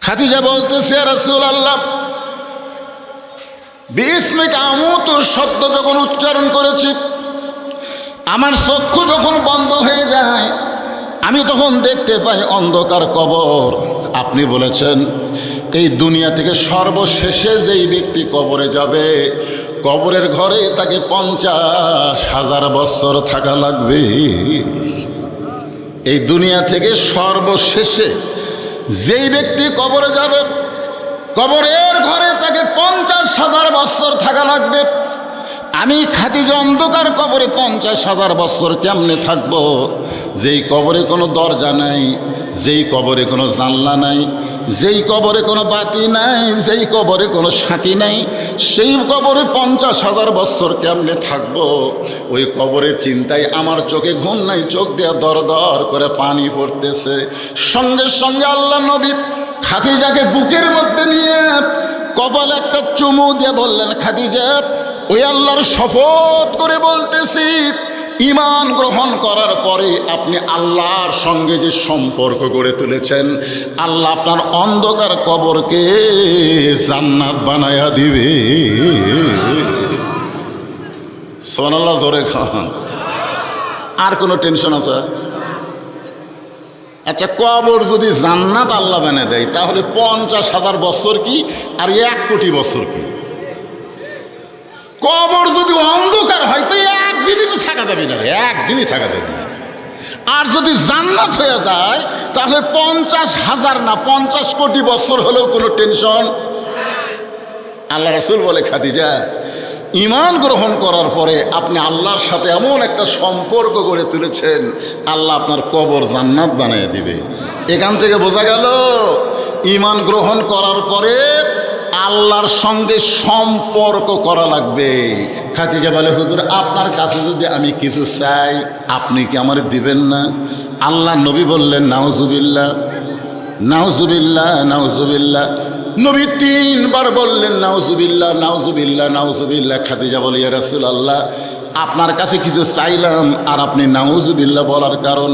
খাদিজা বলতেছে, রাসূলুল্লাহ, বিস্মিকা আমুতু শব্দ যখন উচ্চারণ করেছি, আমার চক্ষু যখন বন্ধ হয়ে যায়, আমি তখন দেখতে পাই অন্ধকার কবর। আপনি বলেছেন এই দুনিয়া থেকে সর্বশেষে যেই ব্যক্তি কবরে যাবে, কবরের ঘরে তাকে 50,000 বছর থাকা লাগবে। এই দুনিয়া থেকে সর্বশেষে যেই ব্যক্তি কবরে যাবে, কবরের ঘরে তাকে 50,000 বছর থাকা লাগবে। আমি খাদিজা অন্ধকার কবরে 50,000 বছর কেমনে থাকবো? যেই কবরে কোনো দরজা নাই, যেই কবরে কোনো জানলা নাই, যেই কবরে কোনো বাতি নাই, যেই কবরে কোনো সাথী নাই, সেই কবরে 50,000 বছর কেমনে থাকবো? ওই কবরের চিন্তায় আমার চোখে ঘুম নাই, চোখ দিয়ে দর দর করে পানি পড়তেছে। সঙ্গে সঙ্গে আল্লাহ নবী খাদিজাকে বুকের মধ্যে নিয়ে কপালে একটা চুমু দিয়ে বললেন, খাদিজা, ওই আল্লাহর শপথ করে বলতেছি, ঈমান গ্রহণ করার পরে আপনি আল্লাহর সঙ্গে যে সম্পর্ক গড়ে তুলেছেন, আল্লাহ আপনার অন্ধকার কবরকে জান্নাত বানায়া দিবে। সুবহানাল্লাহ, ধরে খান। আর কোনো টেনশন আছে? আচ্ছা, কবর যদি জান্নাত আল্লাহ বানিয়ে দেয়, তাহলে 50,000 বছর কি আর 1 কোটি বছর কি? কবর যদি অন্ধকার হয় তো একদিনই তো থাকা যাবে না, একদিনই থাকা যাবে না। আর যদি জান্নাত হয়ে যায়, তাহলে 50,000 না 50 কোটি বছর হলেও কোনো টেনশন। আল্লাহ রাসূল বলে, খাদিজা, ঈমান গ্রহণ করার পরে আপনি আল্লাহর সাথে এমন একটা সম্পর্ক গড়ে তুলেছেন, আল্লাহ আপনার কবর জান্নাত বানিয়ে দিবে। এখান থেকে বোঝা গেল ঈমান গ্রহণ করার পরে আল্লাহর সঙ্গে সম্পর্ক করা লাগবে। খাদিজা বলে, হুজুর, আপনার কাছে যদি আমি কিছু চাই, আপনি কি আমার দিবেন না? আল্লাহ নবী বললেন, নাউজুবিল্লাহ, নাউজুবিল্লাহ, নাউজুবিল্লাহ। নবী 3 বার বললেন, নাউজুবিল্লাহ, নাউজুবিল্লাহ, নাউজুবিল্লাহ। খাদিজা বলে, ইয়া রাসূলুল্লাহ, আপনার কাছে কিছু চাইলাম আর আপনি নাউজুবিল্লাহ বলার কারণ?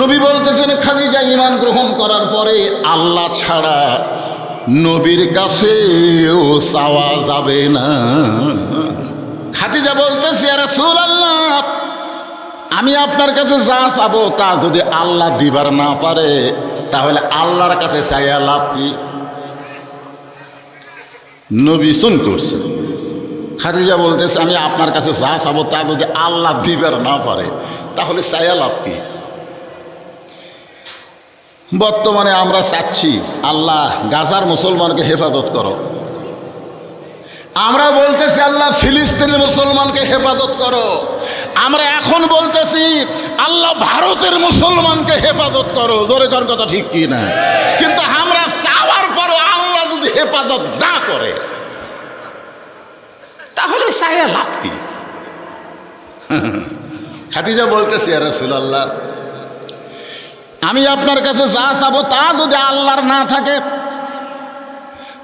নবী বলতেছেন, খাদিজা, ঈমান গ্রহণ করার পরে আল্লাহ ছাড়া নবীর কাছেও চাওয়া যাবে না। খাদিজা বলতেছে, ইয়া রাসূলুল্লাহ, আমি আপনার কাছে যা চাবো তা যদি আল্লাহ দিবার না পারে, তাহলে আল্লাহর কাছে চাইয়া লাভ কি? নবী শুন করছে। খাদিজা বলতেছে, আমি আপনার কাছে যা চাবো তা যদি আল্লাহ দিবার না পারে, তাহলে চাইয়া লাভ কি? বর্তমানে আমরা চাচ্ছি, আল্লাহ গাজার মুসলমানকে হেফাজত করো। আমরা বলতেছি, আল্লাহ ফিলিস্তিনের মুসলমানকে হেফাজত করো। আমরা এখন বলতেছি, আল্লাহ ভারতের মুসলমানকে হেফাজত করো। জোরে কোন কথা ঠিক কি না? কিন্তু আমরা চাওয়ার পরও আল্লাহ যদি হেফাজত না করে, তাহলে চাইয়া লাভ কি? খাদিজা বলতেছি, ইয়া রাসূলুল্লাহ, আমি আপনার কাছে যা চাবো তা যদি আল্লাহর না থাকে,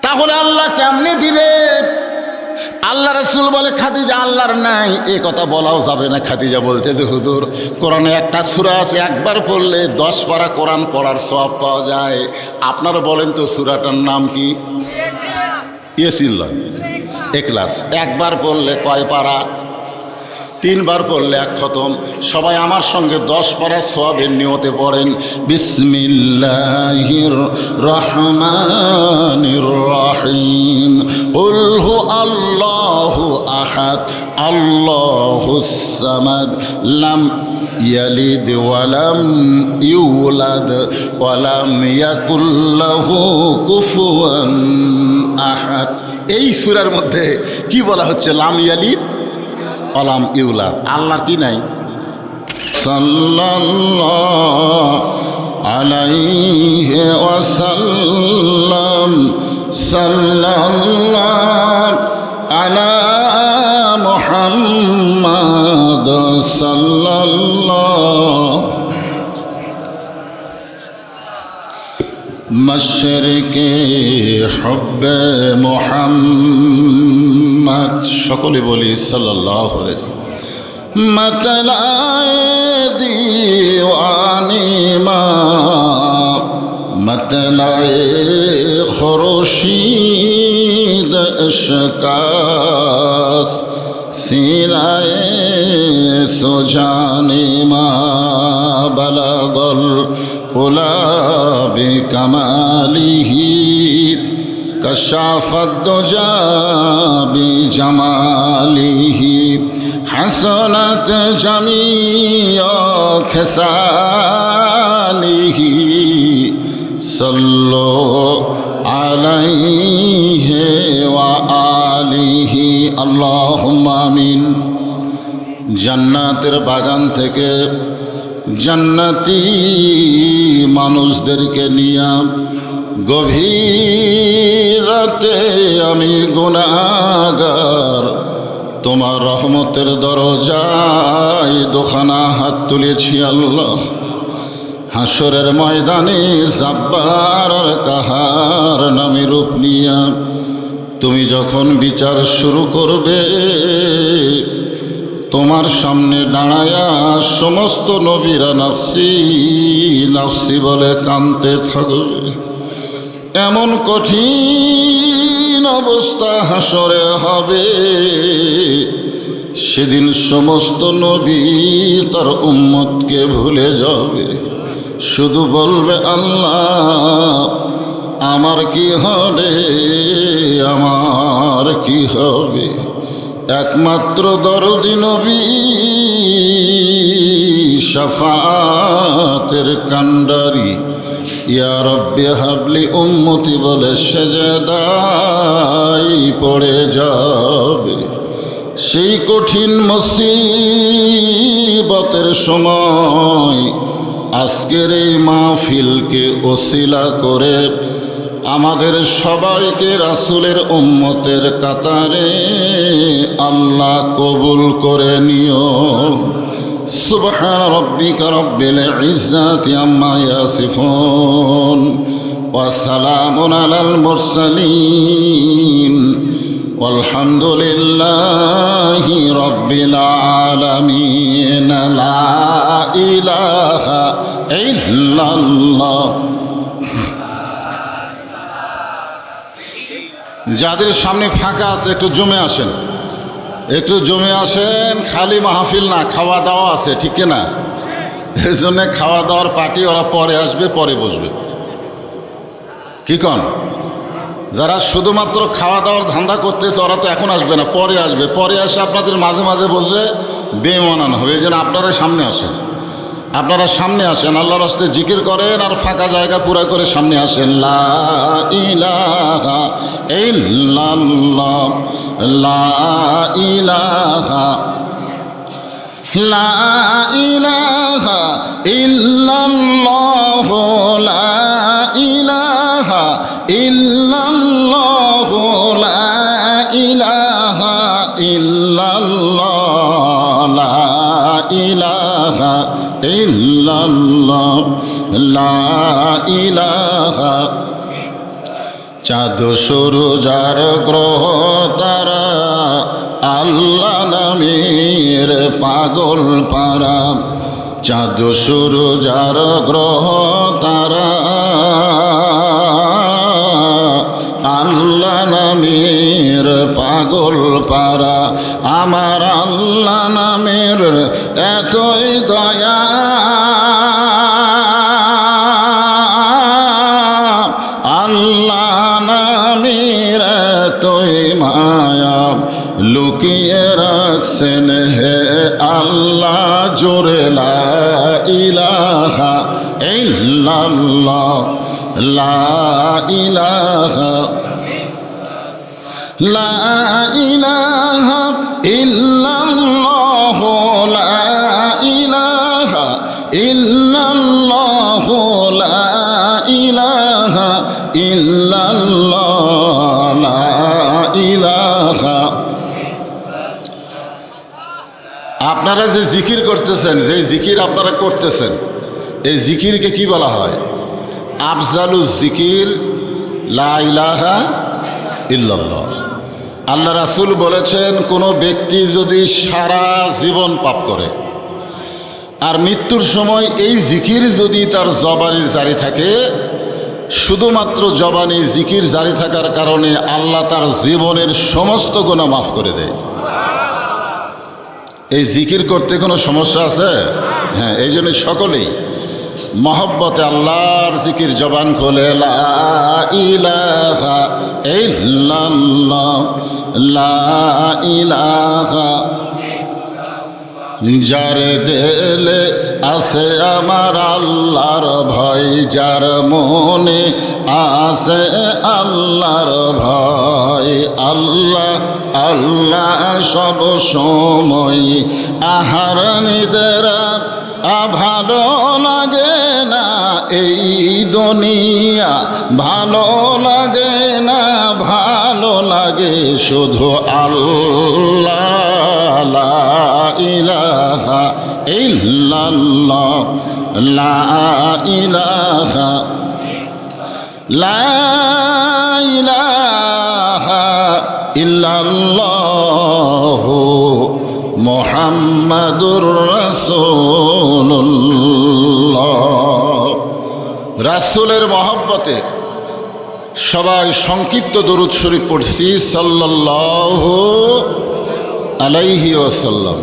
তাহলে আল্লাহ কেমনে দিবে? আল্লাহ রাসূল বলে, খাদিজা, আল্লাহর নাই এ কথা বলাও যাবে না। খাদিজা বলতে, হুজুর, কোরআনে একটা সূরা আছে, একবার পড়লে 10 পারা কোরআন পড়ার সওয়াব পাওয়া যায়। আপনারা বলেন তো সূরাটার নাম কি? ইয়াসিন, ইখলাস। একবার পড়লে কয় পারা? 3 বার পড়লে 1 খতম। সবাই আমার সঙ্গে 10 পারা সওয়াবের নিয়তে পড়েন, বিসমিল্লাহির রহমানির রহিম। কুল হু আল্লাহু আহাদ, আল্লাহুস সামাদ, লাম ইয়ালিদ ওয়া লাম ইউলাদ ওয়া লাম ইয়াকুল লাহু কুফুয়ান আহাদ। এই সূরার মধ্যে কি বলা হচ্ছে? লাম ইয়ালিদ ওয়ালাম ইউলাদ। আল্লাহর কি নাই? সাল্লাল্লাহু আলাইহি ওয়াসাল্লাম, সাল্লাল্লাহু আলা মুহাম্মাদ, সাল্লাল্লাহু মশরিকে হুব্বে মুহাম্মদ। সকলে বলি সাল্লাল্লাহু আলাইহি ওয়াসাল্লাম। मतलाए दीवानी माँ मत اطلع خورشید اشکاس سینه سجان ما بلغ العلا بکماله کشف الدجى بجماله حسنت جميع خصاله صلوا عليه وآله اللهم آمين জান্নাতের বাগান থেকে জান্নাতি মানুষদেরকে নিয়ে গভীর রাতে আমি গুনাহগার তোমার রহমতের দরজায় দুখানা হাত তুলেছি আল্লাহ। হাসরের ময়দানে জাব্বার আর কাহার নামে রূপ নিয়া তুমি যখন বিচার শুরু করবে, তোমার সামনে দাঁড়ায়া সমস্ত নবীরা নাফসি নাফসি বলে কাঁদতে থাকবে। এমন কঠিন অবস্থা হাসরে হবে, সেদিন সমস্ত নবী তার উম্মতকে ভুলে যাবে, শুধু বলবে আল্লাহ আমার কি হবে, আমার কি হবে। একমাত্র দরদি নবী শাফাতের কান্ডারি ইয়া রব্বি হাবলি উম্মতি বলে সেজদায় পড়ে যাবে। সেই কঠিন মুসিবতের সময় আজকের এই মাহফিলকে ওসিলা করে আমাদের সবাইকে রাসূলের উম্মতের কাতারে আল্লাহ কবুল করে নিও। সুবহান রাব্বিকা রাব্বিল ইজ্জাতি আম্মা ইয়াসিফুন ওয়া সালামুন আলাল মুরসালিন ওয়ালহামদুলিল্লাহি রাব্বিল আলামিন। লা ইলাহা ইল্লাল্লাহ। যাদের সামনে ফাঁকা আছে একটু জমে আসেন, একটু জমে আসেন। খালি মাহফিল না, খাওয়া দাওয়া আছে, ঠিক না? এই জন্যে খাওয়া দাওয়ার পার্টি ওরা পরে আসবে, পরে বসবে। কি কন? যারা শুধুমাত্র খাওয়া দাওয়ার ধান্দা করতেছে ওরা তো এখন আসবে না, পরে আসবে। পরে আসে আপনাদের মাঝে মাঝে বসে বেমানান হবে। এই জন্য আপনারা সামনে আসেন, আপনারা সামনে আসেন, আল্লাহর রাস্তে জিকির করেন আর ফাঁকা জায়গা পুরা করে সামনে আসেন। লা ইলাহা ইল্লাল্লাহ, লা ইলাহা, লা ইলাহা ইল্লাল্লাহ, লা ইলাহা ইল্লাল্লাহ, লা ইলাহা ইল্লাল্লাহ, লা ইলাহা ইল্লাল্লাহ, লা ইলাহা। চাঁদ সূরুজার গ্রহ তারা আল্লাহ নামের পাগল পারা। চাঁদ সূরুজার গ্রহ তারা আল্লাহ নামের পাগল পারা। আমার আল্লাহ নামের এতই দয়া, আল্লাহ নামের এতই মায়া, লুকিয়ে রাখছেন হে আল্লাহ জোরে লা ইলাহা ইল্লাল্লাহ, লা ইলাহা, লা ইলাহা ইল্লাল্লাহ, লা ইলাহা ইল্লাল্লাহ, লা ইলাহা ইল্লাল্লাহ, লা ইলাহা। আপনারা যে জিকির করতেছেন, যে জিকির আপনারা করতেছেন, এই জিকিরকে কি বলা হয়? আফজালুজ জিকির লা ইলাহা ইল্লাল্লাহ। আল্লাহ রাসূল বলেছেন, কোনো ব্যক্তি যদি সারা জীবন পাপ করে আর মৃত্যুর সময় এই জিকির যদি তার জবানে জারি থাকে, শুধুমাত্র জবানে জিকির জারি থাকার কারণে আল্লাহ তার জীবনের সমস্ত গুনাহ মাফ করে দেয়। এই জিকির করতে কোনো সমস্যা আছে? হ্যাঁ, এই জন্য সকলেই মহব্বতে আল্লাহর জিকির জবান খোলে, লা ইলাহা ইল্লাল্লাহ, লা ইলাহা। যার দিলে আছে আমার আল্লাহর ভয়, যার মনে আছে আল্লাহর ভয়, আল্লাহ আল্লাহ সব সময়। আহার নিদেরা ভালো লাগে না এই দুনিয়া, ভালো লাগে না, ভালো লাগে শুধু আল্লাহ। লা ইলাহা ইল্লাল্লাহ, লা ইলাহা, লা ইলাহা ইল্লাল্লাহ মুহাম্মাদুর রাসূলুল্লাহ। রাসূলের মহব্বতে সবাই সংক্ষিপ্ত দরুদ শরীফ পড়ছি, সাল্লাল্লাহু আলাইহি ওয়াসাল্লাম।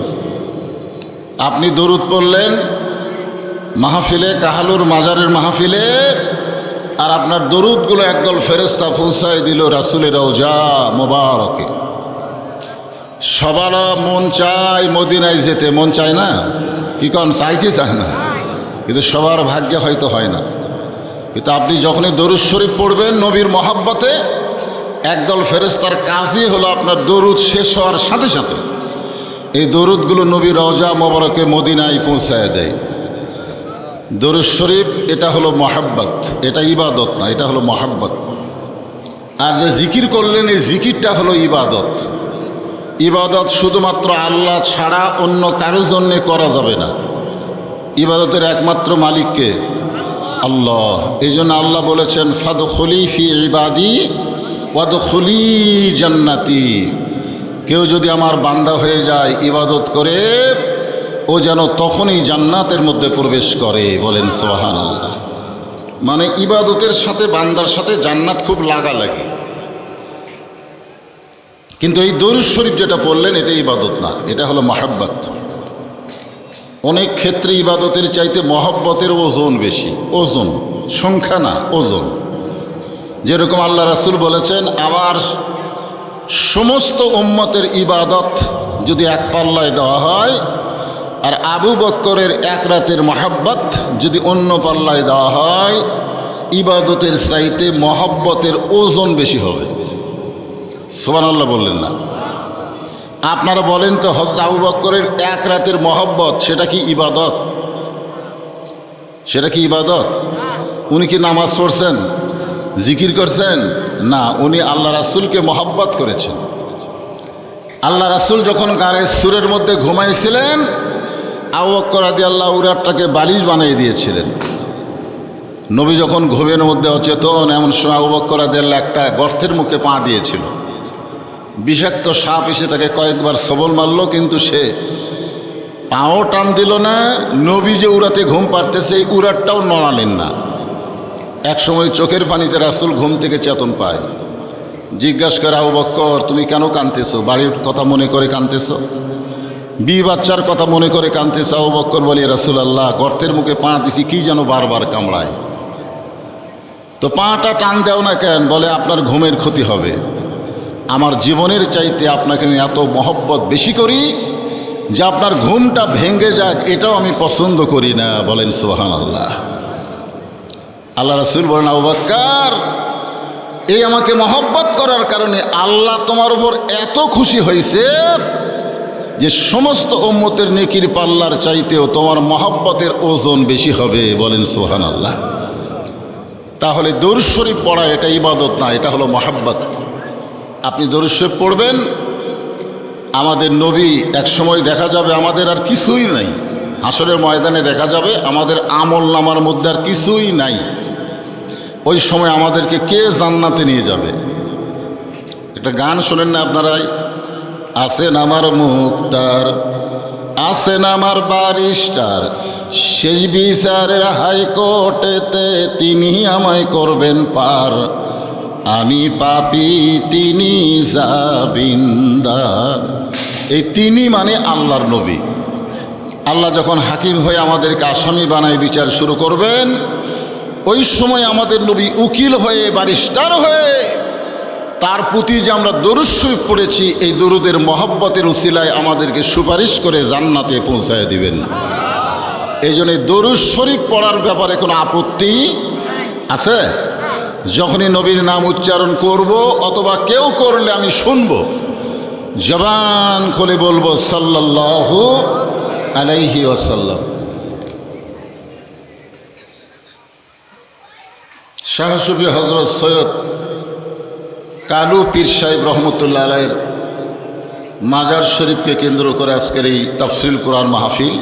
আপনি দরুদ পড়লেন মাহফিলে, কাহালুর মাজারের মাহফিলে, আর আপনার দরুদগুলো একদল ফেরেশতা পৌঁছায় দিল রাসূলের রওজা মোবারকে। সবার মন চায় মদিনায় যেতে, মন চায় না? কি কন, চায় কি চায় না? কিন্তু সবার ভাগ্যে হয়তো হয় না। কিন্তু আপনি যখনই দরুদ শরীফ পড়বেন নবীর মহব্বতে, একদল ফেরেশতার কাজই হলো আপনার দরুদ শেষ হওয়ার সাথে সাথে এই দরুদগুলো নবীর রওজা মোবারকে মদিনায় পৌঁছায় দেয়। দরুদ শরীফ এটা হলো মহাব্বত, এটা ইবাদত না, এটা হলো মহাব্বত। আর যে জিকির করলেন এই জিকিরটা হলো ইবাদত। ইবাদত শুধুমাত্র আল্লাহ ছাড়া অন্য কারোর জন্যে করা যাবে না। ইবাদতের একমাত্র মালিককে আল্লাহ। এই জন্য আল্লাহ বলেছেন, ফাদখুলি ফি ইবাদি ওয়াদখুলি জান্নাতি। কেউ যদি আমার বান্দা হয়ে যায় ইবাদত করে, ও যেন তখনই জান্নাতের মধ্যে প্রবেশ করে। বলেন সুবহানাল্লাহ। মানে ইবাদতের সাথে বান্দার সাথে জান্নাত খুব লাগালাগি। কিন্তু এই দরুদ শরীফ যেটা পড়লেন এটা ইবাদত না, এটা হলো মহাব্বত। অনেক ক্ষেত্রে ইবাদতের চাইতে মহব্বতের ওজন বেশি। ওজন সংখ্যা না, ওজন। যেরকম আল্লাহ রাসূল বলেছেন, আমার সমস্ত উম্মতের ইবাদত যদি এক পাল্লায় দেওয়া হয়, আর আবু বকরের এক রাতের মহাব্বত যদি অন্য পাল্লায় দেওয়া হয়, ইবাদতের চাইতে মহব্বতের ওজন বেশি হবে। সুবহানাল্লাহ বললেন না? আপনারা বলেন তো, হযরত আবু বকরের এক রাতের মহব্বত সেটা কি ইবাদত? সেটা কি ইবাদত? উনি কি নামাজ পড়ছেন, জিকির করছেন? না, উনি আল্লাহ রাসূলকে মহব্বত করেছেন। আল্লাহ রাসূল যখন গাড়ে সুরের মধ্যে ঘুমাইছিলেন, আবু বকর রাদিয়াল্লাহু উরাতটাকে বালিশ বানিয়ে দিয়েছিলেন। নবী যখন ঘুমের মধ্যে অচেতন, এমন সময় আবু বকর রাদিয়াল্লাহু একটা গর্তের মুখে পা দিয়েছিল। বিষাক্ত সাপ এসে তাকে কয়েকবার সবল মারল, কিন্তু সে পাও টান দিল না। নবী যে উড়াতে ঘুম পাড়তেছে এই উড়াটটাও নড়ালেন না। এক সময় চোখের পানিতে রাসূল ঘুম থেকে চেতন পায়। জিজ্ঞাসা করে, আবু বকর তুমি কেন কাঁদতেছো? বাড়ির কথা মনে করে কাঁদতেছো? বাচ্চার কথা মনে করে কাঁদতেছো? আবু বকর বলে, রাসূলুল্লাহ গর্তের মুখে পা দিছি, কি যেন বারবার কামড়ায়। তো পাটা টান দেও না কেন? বলে, আপনার ঘুমের ক্ষতি হবে। আমার জীবনের চাইতে আপনাকে আমি এত মহব্বত বেশি করি যে আপনার ঘুমটা ভেঙে যাক, এটাও আমি পছন্দ করি না। বলেন সুবহানাল্লাহ। আল্লাহ রাসূল বলেন, আবু বকর এই আমাকে মহব্বত করার কারণে আল্লাহ তোমার উপর এত খুশি হয়েছে যে সমস্ত উম্মতের নেকির পাল্লার চাইতেও তোমার মহব্বতের ওজন বেশি হবে। বলেন সুবহানাল্লাহ। তাহলে দরুদ শরীফ পড়া এটা ইবাদত না, এটা হলো মহব্বত। আপনি দরুদ শরীফ পড়বেন। আমাদের নবী এক সময় দেখা যাবে আমাদের আর কিছুই নাই, হাসরের ময়দানে দেখা যাবে আমাদের আমল নামার মধ্যে আর কিছুই নাই। ওই সময় আমাদেরকে কে জান্নাতে নিয়ে যাবে? একটা গান শোনেন না আপনারাই? আছেন আমার মুক্তার আছেন আমার ব্যারিস্টার, শেষ বিচারের হাইকোর্টেতে তিনি আমায় করবেন পার। আমি পাপী, তিনি জামিনদার। এই তিনি মানে আল্লাহর নবী। আল্লাহ যখন হাকিম হয়ে আমাদেরকে আসামি বানায় বিচার শুরু করবেন, ওই সময় আমাদের নবী উকিল হয়ে, ব্যারিস্টার হয়ে তার প্রতি যে আমরা দরুদ শরীফ পড়েছি, এই দরুদের মহব্বতের উসিলায় আমাদেরকে সুপারিশ করে জান্নাতে পৌঁছায় দিবেন। এই জন্য দরুদ শরীফ পড়ার ব্যাপারে কোনো আপত্তি আছে? যখনই নবীর নাম উচ্চারণ করব অথবা কেউ করলে আমি শুনব, জবান খুলে বলবো সাল্লাল্লাহু আলাইহি ওয়াসাল্লাম। শাহ সুফি হযরত সৈয়দ কালু পীর সাহেব রহমতুল্লাহ আলাইহির মাজার শরীফকে কেন্দ্র করে আজকের এই তাফসিরুল কোরআন মাহফিল।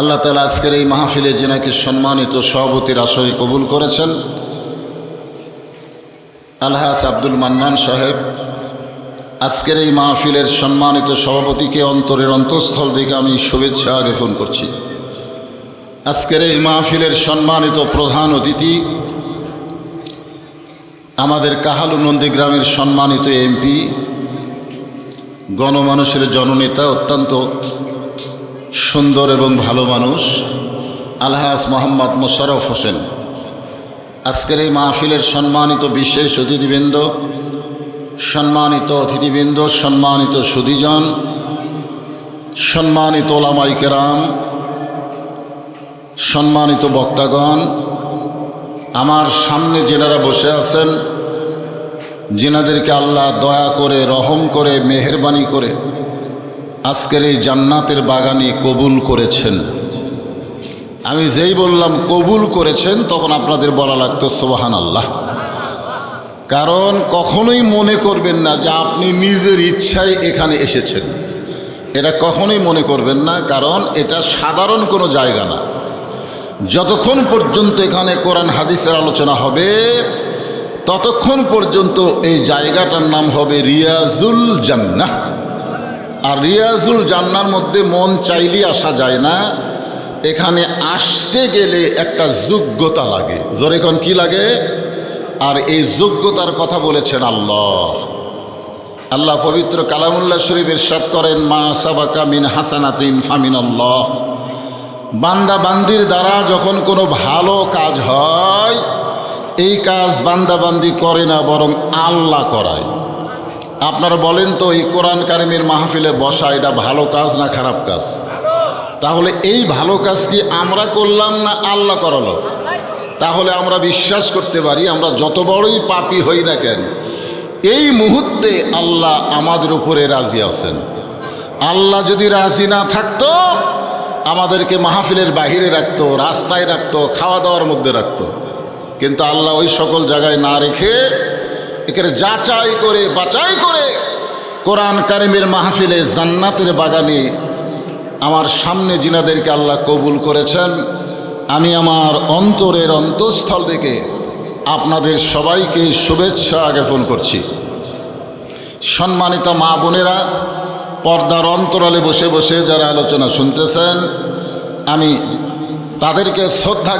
আল্লাহ তাআলা আজকের এই মাহফিলে যিনাকে সম্মানিত সভাপতির আসরে কবুল করেছেন, আলহাজ আব্দুল মান্নান সাহেব, আজকের এই মাহফিলের সম্মানিত সভাপতিকে অন্তরের অন্তঃস্থল থেকে আমি শুভেচ্ছা জ্ঞাপন করছি। আজকের এই মাহফিলের সম্মানিত প্রধান অতিথি আমাদের কাহালু নন্দীগ্রামের সম্মানিত এমপি, গণমানুষের জননেতা, অত্যন্ত সুন্দর এবং ভালো মানুষ, আলহাজ মোহাম্মদ মোশাররফ হোসেন। আজকের এই মাহফিলের সম্মানিত বিশেষ অতিথিবৃন্দ, সম্মানিত অতিথিবৃন্দ, সম্মানিত সুধীজন, সম্মানিত ওলামায়ে কেরাম, সম্মানিত বক্তাগণ, আমার সামনে যেনারা বসে আছেন, যিনাদেরকে আল্লাহ দয়া করে, রহম করে, মেহেরবানি করে আজকের এই জান্নাতের বাগানে কবুল করেছেন। আমি যেই বললাম কবুল করেছেন, তখন আপনাদের বলা লাগতো সুবহানাল্লাহ। কারণ কখনোই মনে করবেন না যে আপনি নিজের ইচ্ছায় এখানে এসেছেন, এটা কখনোই মনে করবেন না। কারণ এটা সাধারণ কোনো জায়গা না। যতক্ষণ পর্যন্ত এখানে কোরআন হাদিসের আলোচনা হবে, ততক্ষণ পর্যন্ত এই জায়গাটার নাম হবে রিয়াজুল জান্নাহ। আর রিয়াজুল জান্নার মধ্যে মন চাইলেই আসা যায় না, এখানে আসতে গেলে একটা যোগ্যতা লাগে। জোরে কোন কি লাগে? আর এই যোগ্যতার কথা বলেছেন আল্লাহ। আল্লাহ পবিত্র কালামুল্লাহ শরীফ ইরশাদ করেন, মা সাবাকা মিন হাসানাতিন ফামিনাল্লাহ। বান্দা বান্দির দ্বারা যখন কোনো ভালো কাজ হয়, এই কাজ বান্দা বান্দি করে না, বরং আল্লাহ করায়। আপনারা বলেন তো, এই কোরআন কারিমের মাহফিলে বসা এটা ভালো কাজ না খারাপ কাজ? তাহলে এই ভালো কাজ কি আমরা করলাম না আল্লাহ করালো? তাহলে আমরা বিশ্বাস করতে পারি, আমরা যত বড়ই পাপী হই না কেন, এই মুহূর্তে আল্লাহ আমাদের উপরে রাজি আছেন। আল্লাহ যদি রাজি না থাকতো, আমাদেরকে মাহফিলের বাহিরে রাখতো, রাস্তায় রাখতো, খাওয়া দাওয়ার মধ্যে রাখতো। কিন্তু আল্লাহ ওই সকল জায়গায় না রেখে এখানে যাচাই করে, বাছাই করে কোরআন কারিমের মাহফিলে, জান্নাতের বাগানে আমার সামনে যিনাদেরকে আল্লাহ কবুল করেছেন, আমি আমার অন্তরের অন্তঃস্থল থেকে আপনাদের সবাইকে শুভেচ্ছা জ্ঞাপন করছি। সম্মানিত মা বোনেরা, পর্দার অন্তরালে বসে বসে যারা আলোচনা শুনতেছেন, আমি তাদেরকে শ্রদ্ধা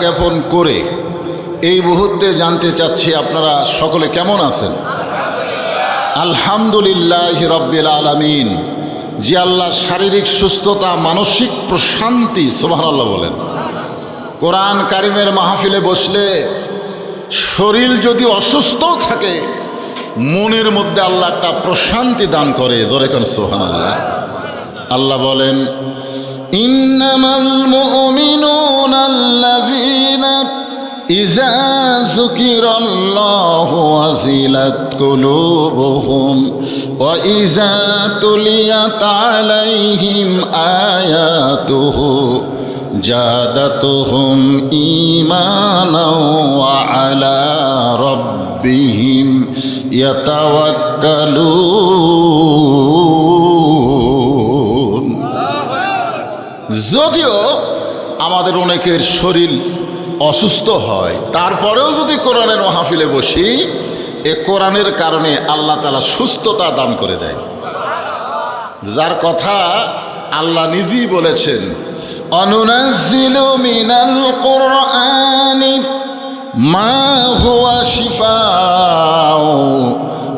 জ্ঞাপন করে এই মুহূর্তে জানতে চাচ্ছি আপনারা সকলে কেমন আছেন? আলহামদুলিল্লাহ রাব্বিল আলামিন। যে আল্লাহ শারীরিক সুস্থতা, মানসিক প্রশান্তি, সুবহানাল্লাহ বলেন। কোরআন কারিমের মাহফিলে বসলে শরীর যদি অসুস্থ থাকে, মনের মধ্যে আল্লাহ একটা প্রশান্তি দান করে। জোরে কোন সুবহানাল্লাহ। আল্লাহ বলেন, ইন্নামাল মুমিনুনা আল্লাযীনা ইযা যুকিরাল্লাহু ওয়াজিলাত কুলুবুহুম ওয়া ইযা তুলিয়াত আলাইহিম আয়াতুহু জাদাতুহুম ঈমানাও ওয়া আলা রাব্বিহিম ইয়াতাওয়াক্কালুন। যদিও আমাদের অনেকের শরীর অসুস্থ হয়, তারপরেও যদি কোরআনের মাহফিলে বসি, এ কোরআনের কারণে আল্লাহ তাআলা সুস্থতা দান করে দেয়। যার কথা আল্লাহ নিজেই বলেছেন, অনুনাজ্জিলু মিনাল কুরআনি মা হুয়া শিফাউ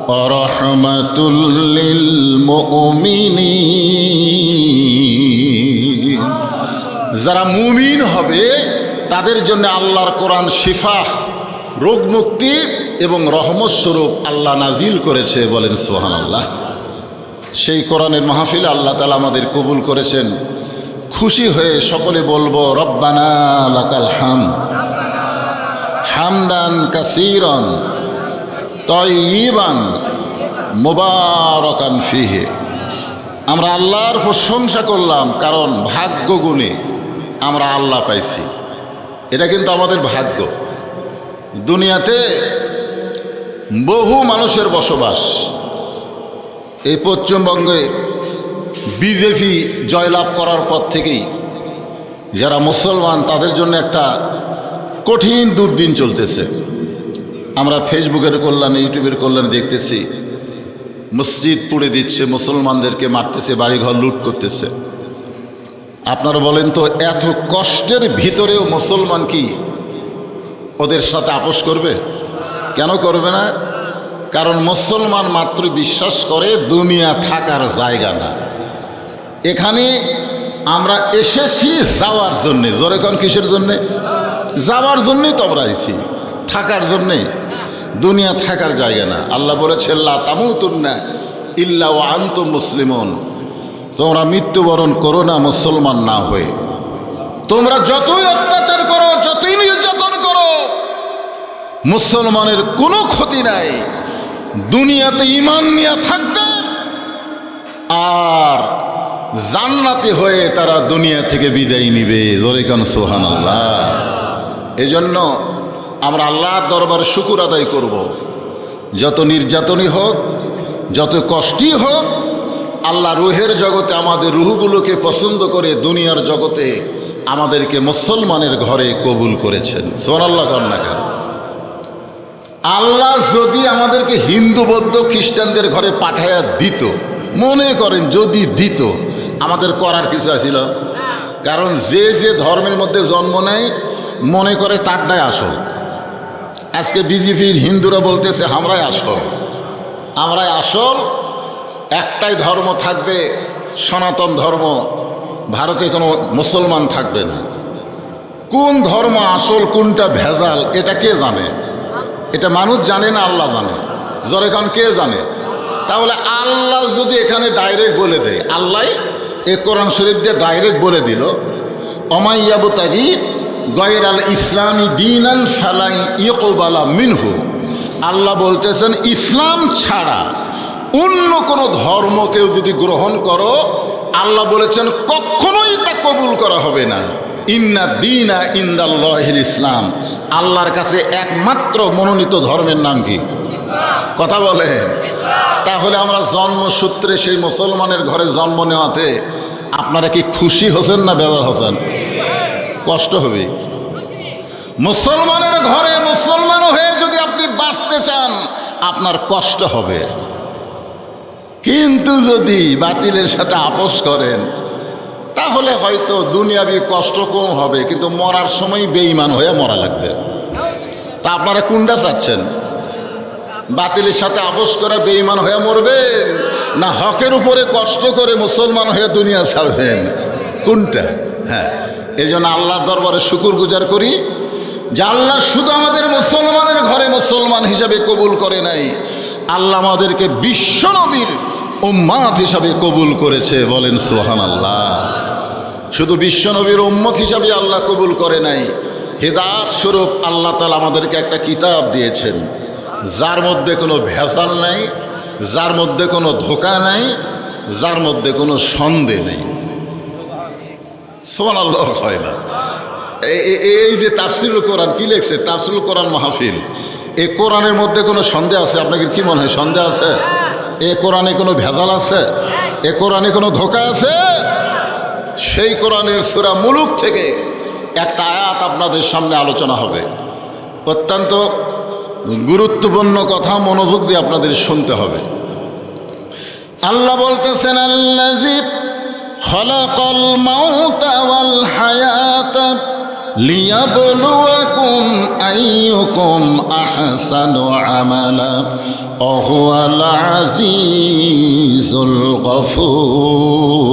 ওয়া রাহমাতুল লিল মুমিনিন। যারা মুমিন হবে তাদের জন্য আল্লাহর কোরআন শিফা, রোগ মুক্তি এবং রহমত স্বরূপ আল্লাহ নাজিল করেছে। বলেন সুবহানাল্লাহ। সেই কোরআনের মাহফিলে আল্লাহ তাআলা আমাদের কবুল করেছেন। খুশি হয়ে সকলে বলবো রব্বানা লাকাল হামদ হামদান কাসীরান তাইয়িবান মুবারাকান ফিহি। আমরা আল্লাহর প্রশংসা করলাম, কারণ ভাগ্য গুণে আমরা আল্লাহ পাইছি। এটা কিন্তু আমাদের ভাগ্য। দুনিয়াতে বহু মানুষের বসবাস। এই পশ্চিমবঙ্গে বিজেপি জয়লাভ করার পর থেকেই যারা মুসলমান তাদের জন্য একটা কঠিন দুর্দিন চলতেছে। আমরা ফেসবুকের কল্যাণে, ইউটিউবের কল্যাণে দেখতেছি মসজিদ পুড়ে দিচ্ছে, মুসলমানদেরকে মারতেছে, বাড়িঘর লুট করতেছে। আপনারা বলেন তো, এত কষ্টের ভিতরেও মুসলমান কি ওদের সাথে আপোষ করবে? কেন করবে না? কারণ মুসলমান মাত্র বিশ্বাস করে দুনিয়া থাকার জায়গা না। এখানে আমরা এসেছি যাওয়ার জন্যে। জোরে কোন কিসের জন্যে? যাওয়ার জন্যই তো আমরা আইছি, থাকার জন্যে। দুনিয়া থাকার জায়গা না। আল্লাহ বলেছেন লা তামুতুন্না ইল্লা ওয়া আনতুম মুসলিমুন। তোমরা মৃত্যুবরণ করো না মুসলমান না হয়ে। তোমরা যতই অত্যাচার করো, যতই নির্যাতন করো, মুসলমানের কোনো ক্ষতি নাই। দুনিয়াতে ঈমান নিয়ে থাকবে আর জান্নাতি হয়ে তারা দুনিয়া থেকে বিদায় নিবে। জোরে কান সুবহানাল্লাহ। এজন্য আমরা আল্লাহর দরবারে শুকর আদায় করব। যত নির্যাতনই হোক, যত কষ্টই হোক, আল্লাহ রুহের জগতে আমাদের রুহগুলোকে পছন্দ করে দুনিয়ার জগতে আমাদেরকে মুসলমানের ঘরে কবুল করেছেন। সুবহানাল্লাহ। কন্যা কেন? আল্লাহ যদি আমাদেরকে হিন্দু বৌদ্ধ খ্রিস্টানদের ঘরে পাঠাইয়া দিত, মনে করেন যদি দিত, আমাদের করার কিছু আছিল? কারণ যে যে ধর্মের মধ্যে জন্ম নেয় মনে করে তারটাই আসল। আজকে বিজেপির হিন্দুরা বলতেছে আমরাই আসল, আমরাই আসল। একটাই ধর্ম থাকবে, সনাতন ধর্ম। ভারতে কোনো মুসলমান থাকবে না। কোন ধর্ম আসল, কোনটা ভেজাল, এটা কে জানে? এটা মানুষ জানে না, আল্লাহ জানে। জোরে কান কে জানে? তাহলে আল্লাহ যদি এখানে ডাইরেক্ট বলে দেয়, আল্লাহ এ কোরআন শরীফ দিয়ে ডাইরেক্ট বলে দিল, অমাইয়াবতাগি গায়রাল ইসলামি দীনান ফালা ইকবালা মিনহু। আল্লাহ বলতেছেন ইসলাম ছাড়া অন্য কোনো ধর্ম কেউ যদি গ্রহণ করো, আল্লাহ বলেছেন কখনোই তা কবুল করা হবে না। ইন্না দীনা ইনদাল্লাহিল ইসলাম। আল্লাহর কাছে একমাত্র মনোনীত ধর্মের নাম কি? কথা বলেন। তাহলে আমরা জন্মসূত্রে সেই মুসলমানের ঘরে জন্ম নেওয়াতে আপনারা কি খুশি হচ্ছেন না বেজার হচ্ছেন? কষ্ট হবে। মুসলমানের ঘরে মুসলমান হয়ে যদি আপনি বাঁচতে চান, আপনার কষ্ট হবে। কিন্তু যদি বাতিলের সাথে আপোষ করেন, তাহলে হয়তো দুনিয়াবি কষ্ট কম হবে, কিন্তু মরার সময় বেঈমান হয়ে মরা লাগবে। তা আপনারা কোনটা চাচ্ছেন? বাতিলের সাথে আপোষ করে বেঈমান হয়ে মরবেন, না হকের উপরে কষ্ট করে মুসলমান হয়ে দুনিয়া ছাড়বেন? কোনটা? হ্যাঁ, এই জন্য আল্লাহর দরবারে শুকুর গুজার করি যে আল্লাহ শুধু আমাদের মুসলমানের ঘরে মুসলমান হিসাবে কবুল করে নাই, আল্লাহ আমাদেরকে বিশ্ব নবীর উম্মত হিসাবে কবুল করেছে। বলেন সুবহানাল্লাহ। শুধু বিশ্ব নবীর উম্মত হিসাবে আল্লাহ কবুল করে নাই, হিদায়াত স্বরূপ আল্লাহ তাআলা আমাদেরকে একটা কিতাব দিয়েছেন, যার মধ্যে কোনো ভেজাল নাই, যার মধ্যে কোনো ধোঁকা নাই, যার মধ্যে কোনো সন্দেহ নেই। সুবহানাল্লাহ। হয় না? এই যে তাফসিরুল কোরআন কি লেখছে, তাফসিরুল কোরআন মাহফিল, এই কোরআনের মধ্যে কোনো সন্দেহ আছে? আপনাদের কি মনে হয় সন্দেহ আছে? এ কোরআনে কোনো ভেজাল আছে? এ কোরআনে কোনো ধোঁকা আছে? সেই কোরআনের সূরা মুলুক থেকে একটা আয়াত আপনাদের সামনে আলোচনা হবে। অত্যন্ত গুরুত্বপূর্ণ কথা, মনোযোগ দিয়ে আপনাদের শুনতে হবে। আল্লাহ বলতেছেন আল্লাযী খালাকাল মাউতা ওয়াল হায়াতা লিয়াবলুয়াকুম আইয়ুকুম আহসানু আমালা ওয়া হুয়াল আজিজুল গফুর।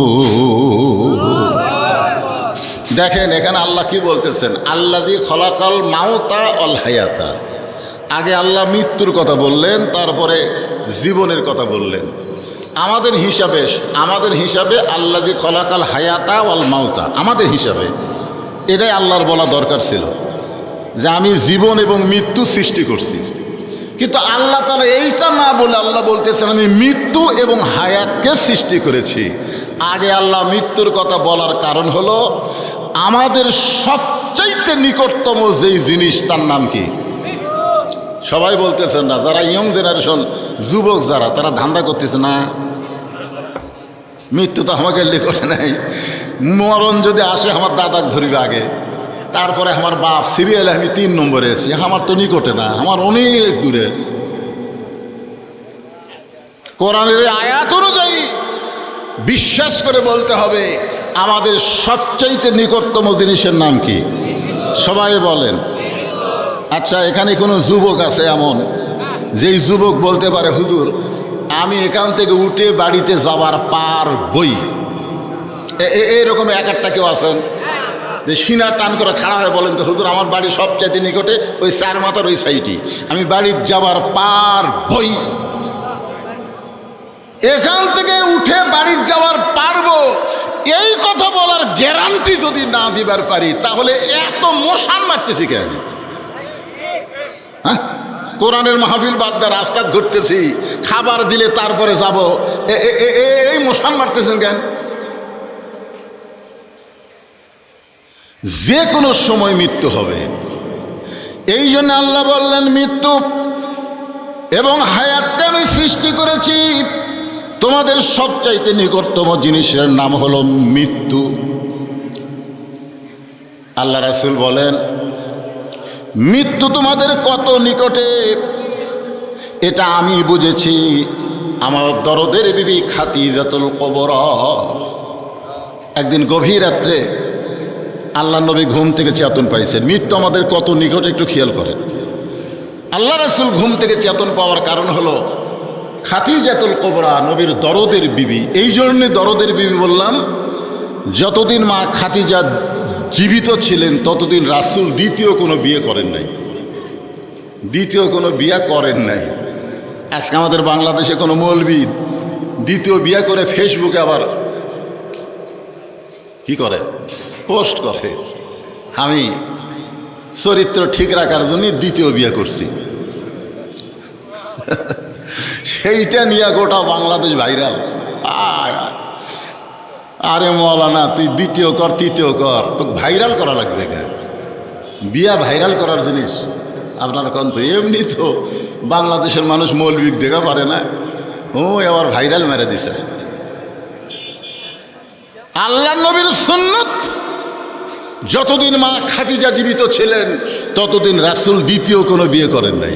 দেখেন এখানে আল্লাহ কি বলতেছেন, আল্লাযী খালাকাল মাউতা ওয়াল হায়াতা। আগে আল্লাহ মৃত্যুর কথা বললেন, তারপরে জীবনের কথা বললেন। আমাদের হিসাবে আল্লাযী খালাকাল হায়াতা ওয়াল মাউতা, আমাদের হিসাবে এটাই আল্লাহর বলা দরকার ছিল যে আমি জীবন এবং মৃত্যু সৃষ্টি করছি। কিন্তু আল্লাহ তাআলা এইটা না বলে আল্লাহ বলতেছেন আমি মৃত্যু এবং হায়াতকে সৃষ্টি করেছি। আগে আল্লাহ মৃত্যুর কথা বলার কারণ হলো আমাদের সবচাইতে নিকটতম যেই জিনিস তার নাম কি? সবাই বলতেছেন না, যারা ইয়ং জেনারেশন, যুবক যারা, তারা ধান্দা করতেছে না মৃত্যু তো আমাকে নিকটে নাই, মরণ যদি আসে আমার দাদাকে ধরিবে আগে, তারপরে আমার বাপ, সিরিয়ালে আমি 3 নম্বরে আছি, আমার তো নিকটে না, আমার অনেক দূরে। কোরআনের আয়াত অনুযায়ী বিশ্বাস করে বলতে হবে আমাদের সবচাইতে নিকটতম জিনিসের নাম কি? সবাই বলেন। আচ্ছা, এখানে কোনো যুবক আছে এমন যেই যুবক বলতে পারে হুজুর আমি এখান থেকে উঠে বাড়িতে যাবার পারবই? এরকম একটা কেউ আছেন যে সিনা টান করে খাড়া হয়ে বলেন তো হুজুর আমার বাড়ি সবচাইতে নিকটে ওই 4 মাথার ওই সাইডই, আমি বাড়ির যাবার পারবই। এখান থেকে উঠে বাড়ির যাওয়ার পারবো, এই কথা বলার গ্যারান্টি যদি না দিবার পারি তাহলে এত মশান মারতেছি কেন? হ্যাঁ, কোরআনের মাহফিল বাদ দিয়ে রাস্তা ঘুরতেছি, খাবার দিলে তারপরে যাব, এই মশান মারতেছেন কেন? যে কোনো সময় মৃত্যু হবে, এই জন্য আল্লাহ বললেন মৃত্যু এবং হায়াতকে আমি সৃষ্টি করেছি। তোমাদের সবচাইতে নিকটতম জিনিসের নাম হলো মৃত্যু। আল্লাহ রাসূল বলেন মৃত্যু তোমাদের কত নিকটে এটা আমি বুঝেছি আমার দরদের বিবি খাদিজাতুল কুবরা। একদিন গভীর রাত্রে আল্লাহ নবী ঘুম থেকে চেতন পাইছেন। মৃত্যু আমাদের কত নিকটে একটু খেয়াল করেন। আল্লাহ রাসূল ঘুম থেকে চেতন পাওয়ার কারণ হলো খাদিজাতুল কুবরা, নবীর দরদের বিবি। এই জন্য দরদের বিবি বললাম, যতদিন মা খাদিজা জীবিত ছিলেন ততদিন রাসূল দ্বিতীয় কোনো বিয়ে করেন নাই। আজকে আমাদের বাংলাদেশে কোনো মৌলবি দ্বিতীয় বিয়ে করে ফেসবুকে আবার কি করে, পোস্ট করে, আমি চরিত্র ঠিক রাখার জন্য দ্বিতীয় বিয়ে করছি। সেইটা নিয়ে গোটা বাংলাদেশ ভাইরাল। আরে মৌলানা তুই দ্বিতীয় কর, তৃতীয় কর, তো ভাইরাল করা লাগবে কেন? বিয়া ভাইরাল করার জিনিস আপনার কন তো? এমনি তো বাংলাদেশের মানুষ মৌলবিক দেখা পারে না, ও আবার ভাইরাল মেরে দিছে। আল্লাহ নবীর সুন্নত, যতদিন মা খাদিজা জীবিত ছিলেন ততদিন রাসূল দ্বিতীয় কোনো বিয়ে করেন নাই।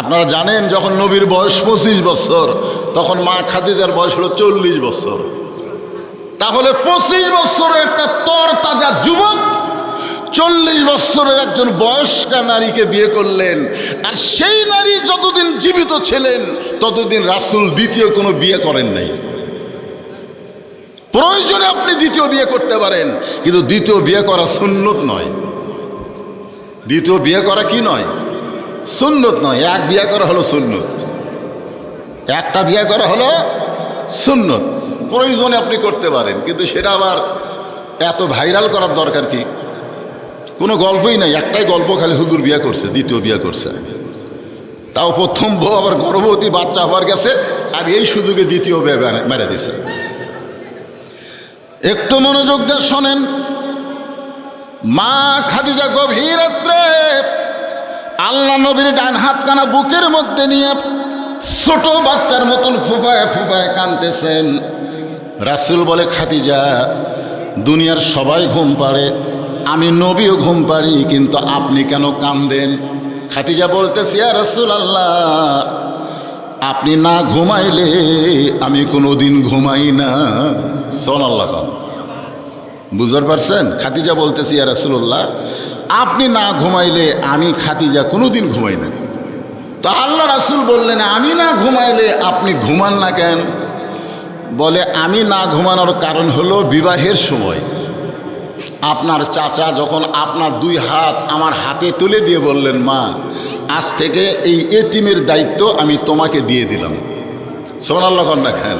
আপনারা জানেন যখন নবীর বয়স 25 বছর তখন মা খাদিজার বয়স হলো 40 বছর। তাহলে 25 বছরের একটা তরতাজা যুবক 40 বছরের একজন বয়স্কা নারীকে বিয়ে করলেন। আর সেই নারী যতদিন জীবিত ছিলেন ততদিন রাসূল দ্বিতীয় কোনো বিয়ে করেন নাই। প্রয়োজনে আপনি দ্বিতীয় বিয়ে করতে পারেন, কিন্তু দ্বিতীয় বিয়ে করা সুন্নত নয়। দ্বিতীয় বিয়ে করা কি নয়? সুন্নত নয়। এক বিয়ে করা হলো সুন্নত, একটা বিয়ে করা হলো সুন্নত। প্রয়োজনে আপনি করতে পারেন, কিন্তু সেটা আবার এত ভাইরাল করার দরকার কি? কোনো গল্পই নাই, একটাই গল্প, খালি হুজুর বিয়ে করছে, দ্বিতীয় বিয়ে করছে, তাও প্রথম বউ আবার গর্ভবতী, বাচ্চা হওয়ার গেছে, আর এই সুযোগে দ্বিতীয় বিয়ে মেরে দিছে। একটু মনোযোগ দিয়ে শোনেন। মা খাদিজা গভীর রাত্রে আল্লাহ নবীর ডান হাতখানা বুকের মধ্যে নিয়ে ছোট বাচ্চার মতন ফুপায় ফুপায় কাঁদতেছেন। রাসূল বলে খাদিজা দুনিয়ার সবাই ঘুম পাড়ে, আমি নবীও ঘুম পাড়ি, কিন্তু আপনি কেন কাঁদেন? খাদিজা বলতেছে ইয়া রাসূলুল্লাহ আপনি না ঘুমাইলে আমি কোনোদিন ঘুমাই না। সুবহানাল্লাহ। বুঝতে পারছেন? খাদিজা বলতেছি, ইয়া রাসূলুল্লাহ, আপনি না ঘুমাইলে আমি খাদিজা কোনোদিন ঘুমাই না। তো আল্লাহ রাসূল বললেন, আমি না ঘুমাইলে আপনি ঘুমান না কেন? বলে, আমি না ঘুমানোর কারণ হলো বিবাহের সময় আপনার চাচা যখন আপনার 2 হাত আমার হাতে তুলে দিয়ে বললেন, মা আজ থেকে এই এতিমের দায়িত্ব আমি তোমাকে দিয়ে দিলাম। সুবহানাল্লাহ না কেন?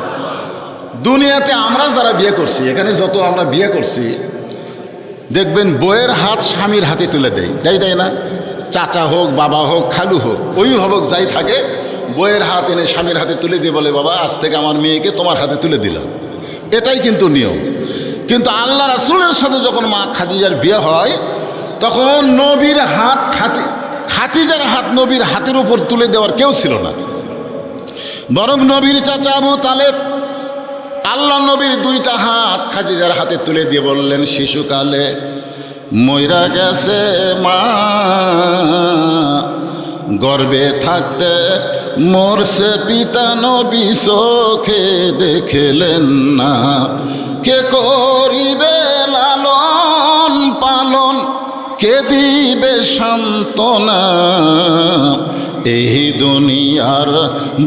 দুনিয়াতে আমরা যারা বিয়ে করছি, এখানে যত আমরা বিয়ে করছি, দেখবেন বইয়ের হাত স্বামীর হাতে তুলে দেয় না? চাচা হোক, বাবা হোক, খালু হোক, অভিভাবক যাই থাকে, বইয়ের হাত এনে স্বামীর হাতে তুলে দিয়ে বলে, বাবা আজ থেকে আমার মেয়েকে তোমার হাতে তুলে দিলাম। এটাই কিন্তু নিয়ম। কিন্তু আল্লাহ রাসূলের সাথে যখন মা খাদিজার বিয়ে হয়, তখন নবীর হাত খাদিজার হাত নবীর হাতের উপর তুলে দেওয়ার কেউ ছিল না, বরং নবীর চাচা আবু তালেব আল্লাহ নবীর 2টা হাত খাদিজার হাতে তুলে দিয়ে বললেন, শিশুকালে মইরা গেছে মা, গর্বে থাকতে মরছে পিতা, নবী চোখে দেখলেন না, কে করিবে লালন পালন, কে দিবে সান্ত্বনা, এই দুনিয়ার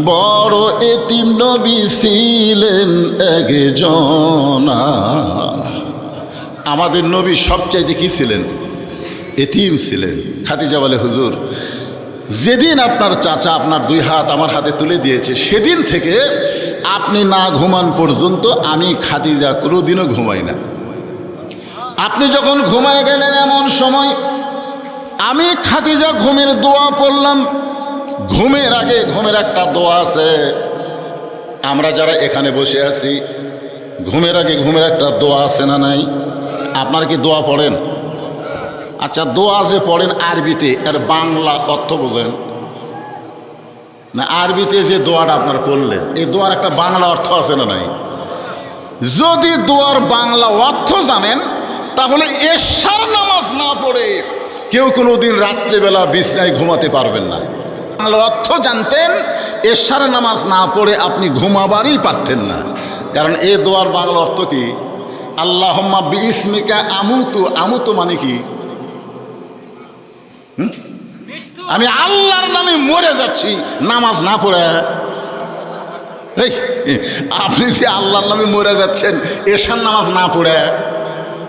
বড় এতিম নবী ছিলেন একজনা। আমাদের নবী সবচাইতে কি ছিলেন? এতিম ছিলেন। খাদিজা বলে, হুজুর যেদিন আপনার চাচা আপনার 2 হাত আমার হাতে তুলে দিয়েছে, সেদিন থেকে আপনি না ঘুমান পর্যন্ত আমি খাদিজা কোনোদিনও ঘুমাই না। আপনি যখন ঘুমায় গেলেন, এমন সময় আমি খাদিজা ঘুমের দোয়া পড়লাম। ঘুমের আগে ঘুমের একটা দোয়া আছে, আমরা যারা এখানে বসে আছি, ঘুমের আগে ঘুমের একটা দোয়া আছে না নাই? আপনার কি দোয়া পড়েন? আচ্ছা, দোয়া যে পড়েন আরবিতে, এর বাংলা অর্থ বোঝেন না? আরবিতে যে দোয়াটা আপনার পড়লেন, এই দোয়ার একটা বাংলা অর্থ আছে না নাই? যদি দোয়ার বাংলা অর্থ জানেন, তাহলে এশার নামাজ না পড়ে কেউ কোনোদিন রাত্রেবেলা বিছনায় ঘুমাতে পারবেন না। বাংলা অর্থ জানতেন, এশার নামাজ না পড়ে আপনি ঘুমাবারই পারতেন না। কারণ এই দোয়ার বাংলা অর্থ কি? আল্লাহুম্মা বিইসমিকা আমুতু। আমুতু মানে কি? আমি আল্লাহর নামে মরে যাচ্ছি নামাজ না পড়ে। এই আপনি যে আল্লাহর নামে মরে যাচ্ছেন এশার নামাজ না পড়ে,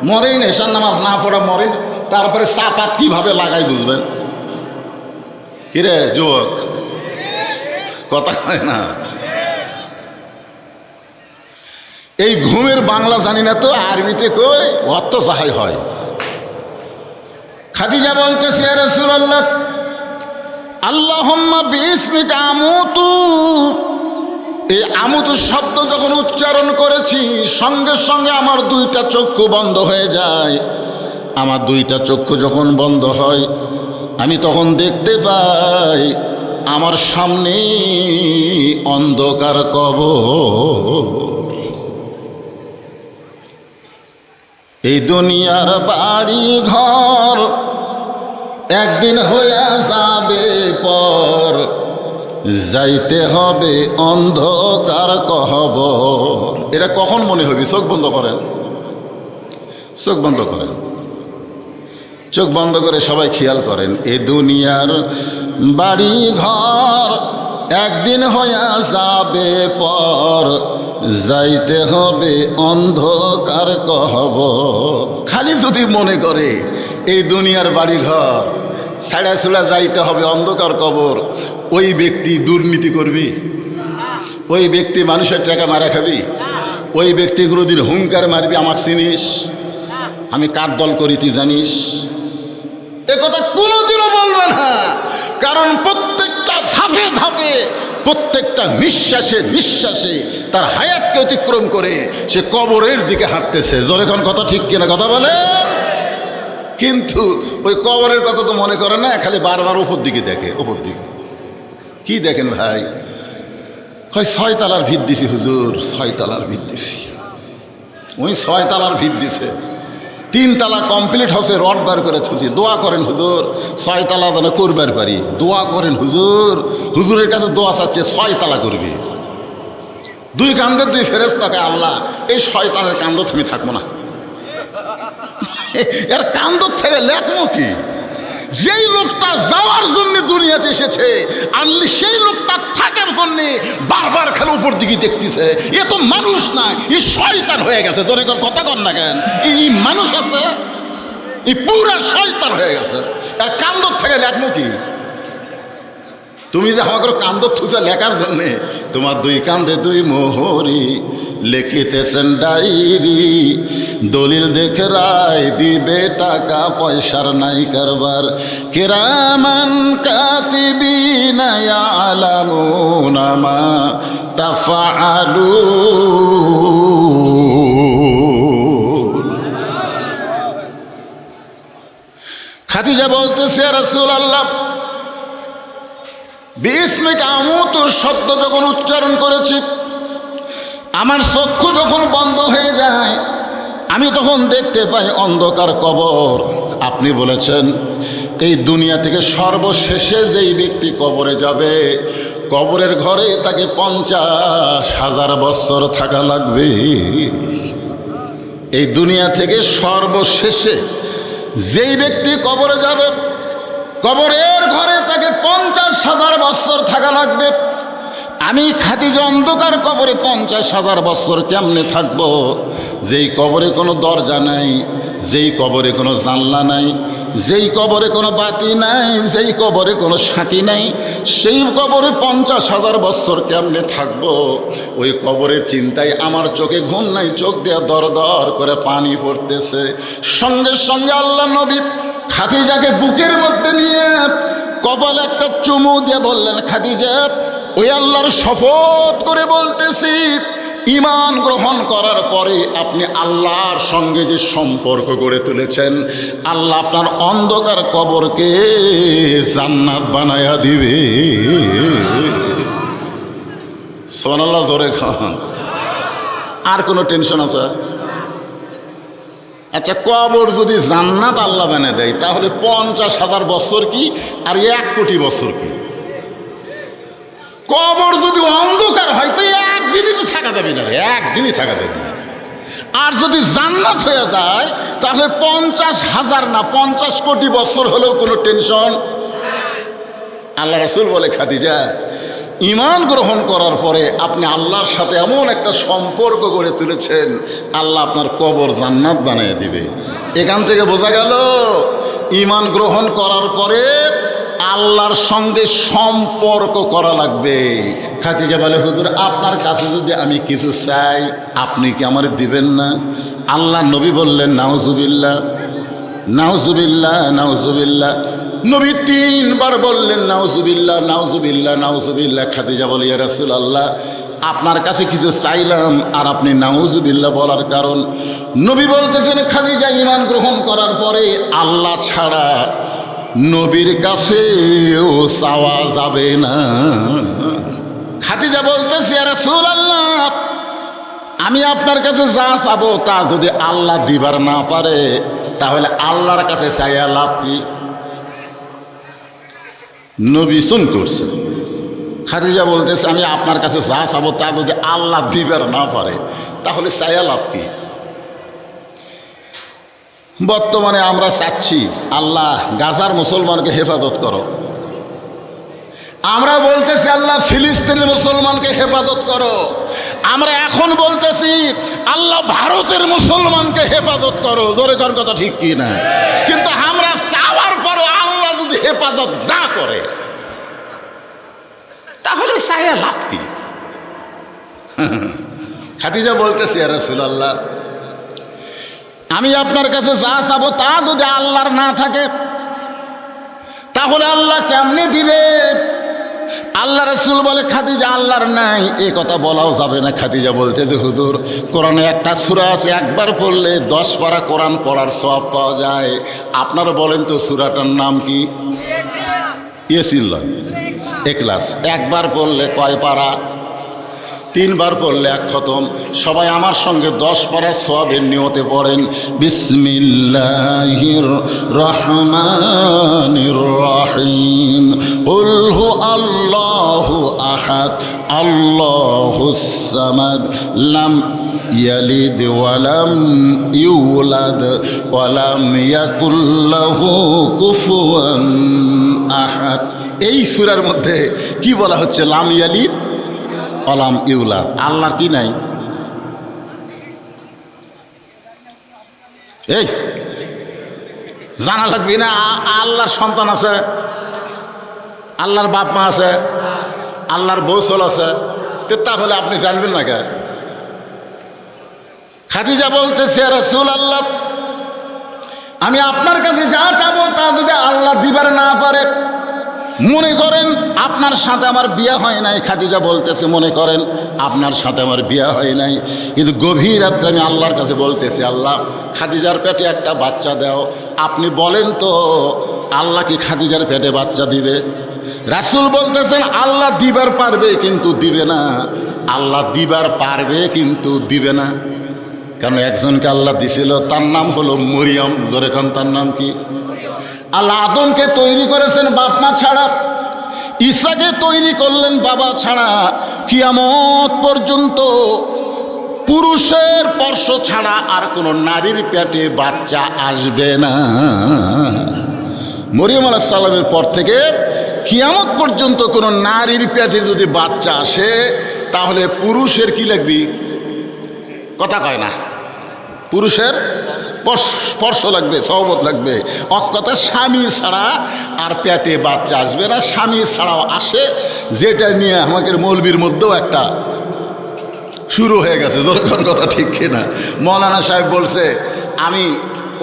মরেন, এশার নামাজ না পড়ে মরেন, তারপরে চাপাত কিভাবে লাগাই বুঝবেন? কিরে যুবক, কথা হয় না? এই ঘুমের বাংলা জানি না তো আরবিতে কই অর্থ চাহাই হয়। খাদিজা বলতেছে, ইয়া রাসূলুল্লাহ, আল্লাহুম্মা বিইসমিকা আমুতু। এই আমুতু শব্দ যখন উচ্চারণ করেছি, সঙ্গে সঙ্গে আমার 2টা চক্ষু বন্ধ হয়ে যায়। আমার 2টা চক্ষু যখন বন্ধ হয়, আমি তখন দেখতে পাই আমার সামনে অন্ধকার কবর। এই দুনিয়ার বাড়ি ঘর একদিন হইয়া যাবে পর, যাইতে হবে অন্ধকার কবর। এটা কখন মনে হবে? চোখ বন্ধ করেন, চোখ বন্ধ করেন, চোখ বন্ধ করে সবাই খেয়াল করেন। এ দুনিয়ার বাড়ি ঘর একদিন হইয়া যাবে পর, যাইতে হবে অন্ধকার কবর। খালি যদি মনে করে এই দুনিয়ার বাড়ি ঘর ছাড়া ছুড়া যাইতে হবে অন্ধকার কবর, ওই ব্যক্তি দুর্নীতি করবি, ওই ব্যক্তি মানুষের টাকা মারা খাবি, ওই ব্যক্তি কোনোদিন হুঙ্কার মারবি, আমার চিনিস, আমি কার দল করি তুই জানিস, এ কথা কোনোদিনও বলবে না। কারণ প্রত্যেকটা ধাপে ধাপে, প্রত্যেকটা নিঃশ্বাসে নিঃশ্বাসে তার হায়াতকে অতিক্রম করে সে কবরের দিকে হাঁটতেছে। জোরে কোন কথা ঠিক কিনা কথা বলেন? কিন্তু ওই কবরের কথা তো মনে করে না, খালি বারবার উপর দিকে দেখে। উপর দিকে কি দেখেন ভাই? কয় 6 তলার ভিত দিছি হুজুর, 6 তলার ভিত দিছি। ওই 6 তলার ভিত দিছে, 3 তালা কমপ্লিট হচ্ছে, রড বার করে থুছি, দোয়া করেন হুজুর 6 তালা যেন করবার পারি, দোয়া করেন হুজুর। হুজুরের কাছে দোয়া চাচ্ছে 6 তালা করবি। 2 কান্দের 2 ফেরেশতাকে, আল্লাহ এই শয়তানের কান্দ তুমি থাকবো না, এর কান্দ থেকে লেখমো কি? যেই লোকটা যাওয়ার জন্য দুনিয়াতে এসেছে, আর সেই লোকটা থাকার জন্য বারবার খেলে উপর দিকে দেখতেছে, এ তো মানুষ না, এ শয়তান হয়ে গেছে। তোর কথা কর না কেন, এই মানুষ আছে, এই পুরা শয়তান হয়ে গেছে, আর কান্দ থেকে লেখমো কি? তুমি যে আমাকে কান্দ থুজা লেখার জন্যে, তোমার 2 কান্দে 2 মোহরি লিখিতেছেন ডায়েরি, দলিল দেখে রায় দিবে, টাকা পয়সার নাই কারবার, কিরামান কাতিবিনা ইয়ালামুনা মা তাফআলুন। খাদিজা বলতেছে, ইয়া রাসূলুল্লাহ, বিস্মিকা আমুত শব্দ যখন উচ্চারণ করেছি, আমার চক্ষু যখন বন্ধ হয়ে যায়, আমি তখন দেখতে পাই অন্ধকার কবর। আপনি বলেছেন এই দুনিয়া থেকে সর্বশেষে যেই ব্যক্তি কবরে যাবে, কবরের ঘরে তাকে 50,000 বছর থাকা লাগবে। এই দুনিয়া থেকে সর্বশেষে যেই ব্যক্তি কবরে যাবে, কবরের ঘরে তাকে 50,000 বছর থাকা লাগবে। আমি খাদিজা অন্ধকার কবরে 50,000 বছর কেমনে থাকবো? যেই কবরে কোনো দরজা নাই, যেই কবরে কোনো জানলা নাই, যেই কবরে কোনো বাতি নাই, যেই কবরে কোনো সাথী নাই, সেই কবরে 50,000 বছর কেমনে থাকবো? ওই কবরের চিন্তায় আমার চোখে ঘুম নাই, চোখ দিয়ে দর দর করে পানি পড়তেছে। সঙ্গে সঙ্গে আল্লাহ নবী খাদিজাকে বুকের মধ্যে নিয়ে কপালে একটা চুমু দিয়ে বললেন, খাদিজা, ওই আল্লাহর শপথ করে বলতেছি, ঈমান গ্রহণ করার পরে আপনি আল্লাহর সঙ্গে যে সম্পর্ক গড়ে তুলেছেন, আল্লাহ আপনার অন্ধকার কবরকে জান্নাত বানায়া দিবে। সুবহানাল্লাহ, জোরে খান। আর কোনো টেনশন আছে? আচ্ছা, কবর যদি জান্নাত আল্লাহ বানিয়ে দেয়, তাহলে 50,000 বছর কি আর 1 কোটি বছর কি? কবর যদি অন্ধকার হয় তো একদিনই তো থাকা যাবে না, একদিনই থাকা যাবে না। আর যদি জান্নাত হয়ে যায়, তাহলে 50,000 না 50 কোটি বছর হলেও কোনো টেনশন। আল্লাহ রাসূল বলে, খাদিজা, ঈমান গ্রহণ করার পরে আপনি আল্লাহর সাথে এমন একটা সম্পর্ক গড়ে তুলেছেন, আল্লাহ আপনার কবর জান্নাত বানিয়ে দিবে। এখান থেকে বোঝা গেল ঈমান গ্রহণ করার পরে আল্লাহর সঙ্গে সম্পর্ক করা লাগবে। খাদিজা বলে, হুজুর, আপনার কাছে যদি আমি কিছু চাই, আপনি কি আমার দিবেন না? আল্লাহ নবী বললেন, নাউজুবিল্লাহ, নাউজুবিল্লাহ, নাউজুবিল্লাহ। নবী 3 বার বললেন, নাউজুবিল্লাহ, নাউজুবিল্লাহ, নাউজুবিল্লাহ। খাদিজা বলে, ইয়া রাসূলুল্লাহ, আপনার কাছে কিছু চাইলাম আর আপনি নাউজুবিল্লাহ বলার কারণ? নবী বলতেছেন, খাদিজা, ঈমান গ্রহণ করার পরে আল্লাহ ছাড়া নবীর কাছেও চাওয়া যাবে না। খাদিজা বলতেছে, ইয়া রাসূলুল্লাহ, আমি আপনার কাছে যা চাবো তা যদি আল্লাহ দিবার না পারে, তাহলে আল্লাহর কাছে চাইয়া লাভ কি? নবী শুন করছে। খাদিজা বলতেছে, আমি আপনার কাছে যা চাবো তা যদি আল্লাহ দিবার না পারে, তাহলে চাইয়া লাভ কি? বর্তমানে আমরা চাচ্ছি, আল্লাহ গাজার মুসলমানকে হেফাজত করো। আমরা বলতেছি, আল্লাহ ফিলিস্তিনের মুসলমানকে হেফাজত করো। আমরা এখন বলতেছি, আল্লাহ ভারতের মুসলমানকে হেফাজত করো। জোরে কোন কথা ঠিক কি না? কিন্তু আমরা চাওয়ার পরও আল্লাহ যদি হেফাজত না করে, তাহলে চাইয়া লাভ কি? খাদিজা বলতেছি, ইয়া রাসূলুল্লাহ, আমি আপনার কাছে যা চাবো তা যদি আল্লাহর না থাকে, তাহলে আল্লাহ কেমনে দিবে? আল্লাহ রাসূল বলে, খাদিজা, আল্লাহর নাই এ কথা বলাও যাবে না। খাদিজা বলতে, হুজুর, কোরআনে একটা সূরা আছে, একবার পড়লে 10 পারা কোরআন পড়ার সওয়াব পাওয়া যায়। আপনারা বলেন তো সূরাটার নাম কি? ইখলাস। একবার পড়লে কয় পারা? 3 বার পড়লে 1 খতম। সবাই আমার সঙ্গে 10 পারা সওয়াবের নিয়তে পড়েন। বিসমিল্লাহির রহমানির রহিম। কুল হু আল্লাহু আহাদ আল্লাহুস সামাদ লাম ইয়ালিদ ওয়ালাম ইউলাদ ওয়ালাম ইয়াকুল লাহু কুফুয়ান আহাদ। এই সূরার মধ্যে কি বলা হচ্ছে? লাম ইয়ালিদ ওয়ালাম ইউলাদ। আল্লাহর কি নাই? এই জানা লাগবে না আল্লাহর সন্তান আছে, আল্লাহর বাপ মা আছে, আল্লাহর বৌসল আছে, তাহলে আপনি জানবেন না কেন? খাদিজা বলতেছে, রাসূলুল্লাহ, আমি আপনার কাছে যা চাবো তা যদি আল্লাহ দিবার না পারে, মনে করেন আপনার সাথে আমার বিয়ে হয় নাই। খাদিজা বলতেছে, মনে করেন আপনার সাথে আমার বিয়ে হয় নাই, কিন্তু গভীর রাত্রে আমি আল্লাহর কাছে বলতেছি, আল্লাহ খাদিজার পেটে একটা বাচ্চা দাও। আপনি বলেন তো আল্লাহ কি খাদিজার পেটে বাচ্চা দিবে? রাসূল বলতেছেন, আল্লাহ দিবার পারবে কিন্তু দিবে না। আল্লাহ দিবার পারবে কিন্তু দিবে না। কারণ একজনকে আল্লাহ দিছিল, তার নাম হলো মরিয়ম। জোরে খান, তার নাম কি? আল্লাহ আদমকে তৈরি করেছেন বাপ মা ছাড়া, ঈসাকে তৈরি করলেন বাবা ছাড়া। কিয়ামত পর্যন্ত পুরুষের স্পর্শ ছাড়া আর কোনো নারীর পেটে বাচ্চা আসবে না। মরিয়ম আলাইহিস সালামের পর থেকে কিয়ামত পর্যন্ত কোনো নারীর পেটে যদি বাচ্চা আসে, তাহলে পুরুষের কি লাগবে? কথা কয় না, পুরুষের স্পর্শ লাগবে, সহবত লাগবে। অকথা স্বামী ছাড়া আর পেটে বাচ্চা আসবে না। স্বামী ছাড়াও আসে, যেটা নিয়ে আমাদের মৌলবীর মধ্যেও একটা শুরু হয়ে গেছে। যখন কথা ঠিক কিনা? মৌলানা সাহেব বলছে, আমি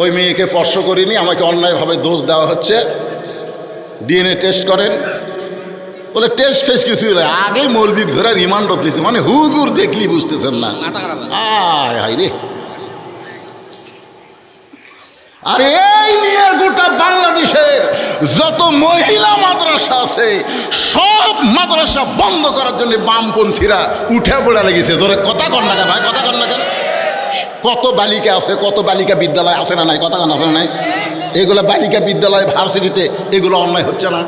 ওই মেয়েকে স্পর্শ করিনি, আমাকে অন্যায়ভাবে দোষ দেওয়া হচ্ছে, ডিএনএ টেস্ট করেন। বলে টেস্ট ফেস কিছু আগে মৌলবী ধরে রিমান্ড দিতে, মানে হুজুর দেখলি বুঝতেছেন না। আয় হাই রে! আর এই নিয়ে গোটা বাংলাদেশের যত মহিলা মাদ্রাসা আছে, সব মাদ্রাসা বন্ধ করার জন্য বামপন্থীরা উঠে পড়ে লেগেছে। ধরে কথা কর না ভাই, কথা কর না কেন? কত বালিকা আছে, কত বালিকা বিদ্যালয় আছে না নাই? কথা কন আছে না নাই? এগুলো বালিকা বিদ্যালয়, ভার্সিটিতে এগুলো অন্যায় হচ্ছে না?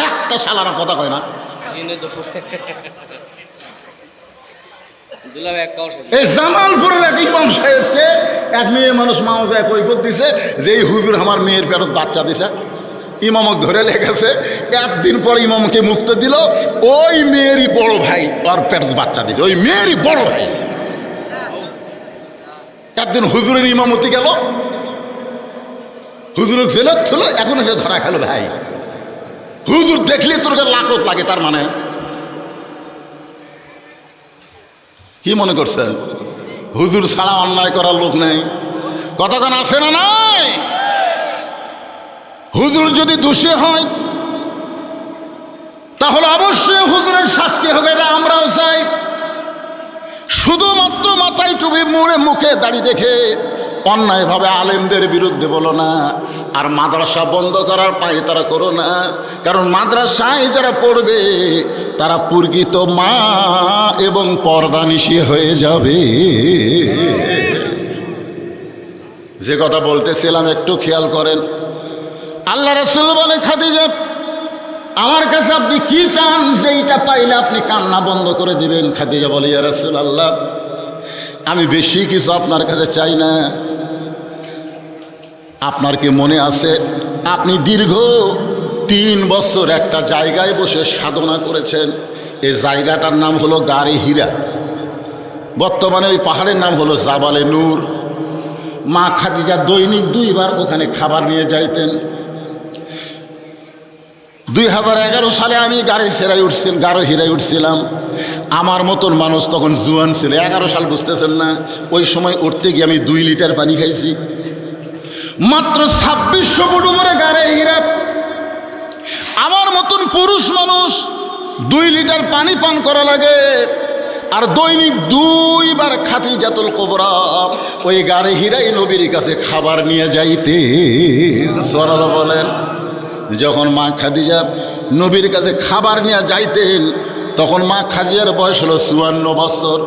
একটা শালারা কথা কয় না। এই জামালপুরের এক ইমাম সাহেবকে এক মেয়ে মানুষ মাওজায় কৈফিয়ত দিছে যে এই হুজুর আমার মেয়ের পেটত বাচ্চা দিছে। ইমামক ধরে লেগেছে, একদিন পর ইমামকে মুক্ত দিল। ওই মেয়েরই বড় ভাই ওর পেটত বাচ্চা দিছে, ওই মেয়েরই বড় ভাই। একদিন হুজুরের ইমামতি গেল, হুজুর জেলত ছিল, এখন এসে ধরা খেলো ভাই। হুজুর দেখলে তোর লাকত লাগে, তার মানে কি মনে করছেন? হুজুর ছাড়া অন্যায় করার লোক নেই। কতক্ষণ আছে না নাই? হুজুর যদি দোষী হয় তাহলে অবশ্যই হুজুরের শাস্তি হবে, না আমরাও চাই। শুধুমাত্র মাথায় টুপি মুড়ে মুখে দাড়ি দেখে অন্যায়ভাবে আলেমদের বিরুদ্ধে বলো না, আর মাদ্রাসা বন্ধ করার পায় তারা করো না। কারণ মাদ্রাসায় যারা পড়বে তারা প্রকৃত মা এবং পর্দানিশী হয়ে যাবে। যে কথা বলতেছিলাম একটু খেয়াল করেন। আল্লাহ রাসূল বলে, খাদিজা আমার কাছে আপনি কি চান, যেইটা পাইলে আপনি কান্না বন্ধ করে দিবেন। খাদিজা বলে, ইয়া রাসূলুল্লাহ, আমি বেশি কিছু আপনার কাছে চাই না। আপনার কি মনে আছে আপনি দীর্ঘ 3 বছর একটা জায়গায় বসে সাধনা করেছেন? এই জায়গাটার নাম হলো গারে হীরা। বর্তমানে ওই পাহাড়ের নাম হলো জাবালে নূর। মা খাদিজা দৈনিক 2 বার ওখানে খাবার নিয়ে যাইতেন। 2011 সালে আমি গারো হীরায় উঠছিলাম। আমার মতন মানুষ তখন জুয়ান ছিল। 11 সাল বুঝতেছেন না? ওই সময় উঠতে গিয়ে আমি 2 লিটার পানি খাইছি। মাত্র 2600 ফুট উপরে গারে হীরা। আমার মতন পুরুষ মানুষ 2 লিটার পানি পান করা লাগে। আর দৈনিক 2 বার খাদিজাতুল কুবরা ওই গারে হীরাই নবীর কাছে খাবার নিয়ে যাইতে। সুবহানাল্লাহ বলেন। যখন মা খাদিজা নবীর কাছে খাবার নিয়ে যাইতেন, তখন মা খাদিজার বয়স হলো 54 বছর।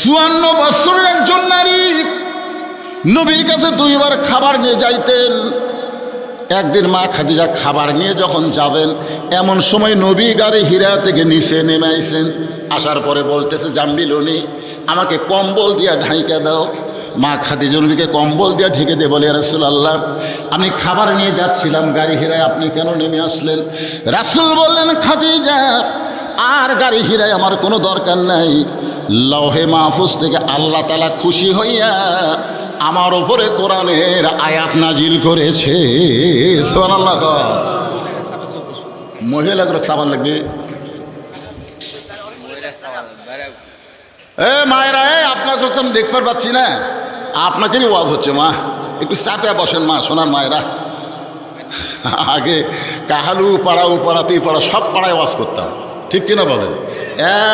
54 বছরের একজন নারী নবীর কাছে 2 বার খাবার নিয়ে যাইতেন। একদিন মা খাদিজা খাবার নিয়ে যখন যাবেন, এমন সময় নবী গাড়ি হীরা থেকে নিচে নেমে আইছেন। আসার পরে বলতেছে, জাম্বিলনি আমাকে কম্বল দিয়া ঢাইকা দাও। মা খাদিজা নবীকে কম্বল দিয়া ঢেকে দিয়ে বলে, রাসূলুল্লাহ আমি খাবার নিয়ে যাচ্ছিলাম গাড়ি হীরায়, আপনি কেন নেমে আসলেন? রাসূল বললেন, খাদিজা আর গাড়ি হীরায় আমার কোনো দরকার নাই। লৌহে মাহফুজ থেকে আল্লাহ তাআলা খুশি হইয়া আমার ওপরে কোরআনের আয়াত নাজিল করেছে। সুবহানাল্লাহ। মহিলাগুলো খাবার লাগবে। মায়েরা, আপনাকে তো আমি দেখতে পাচ্ছি না, আপনাকেরই ওয়াজ হচ্ছে। মা একটু চাপে বসেন মা, সোনার মায়েরা। আগে কাহালু পাড়া পাড়াতেই পাড়া সব পাড়ায় ওয়াজ করতাম, ঠিক কিনা বলেন?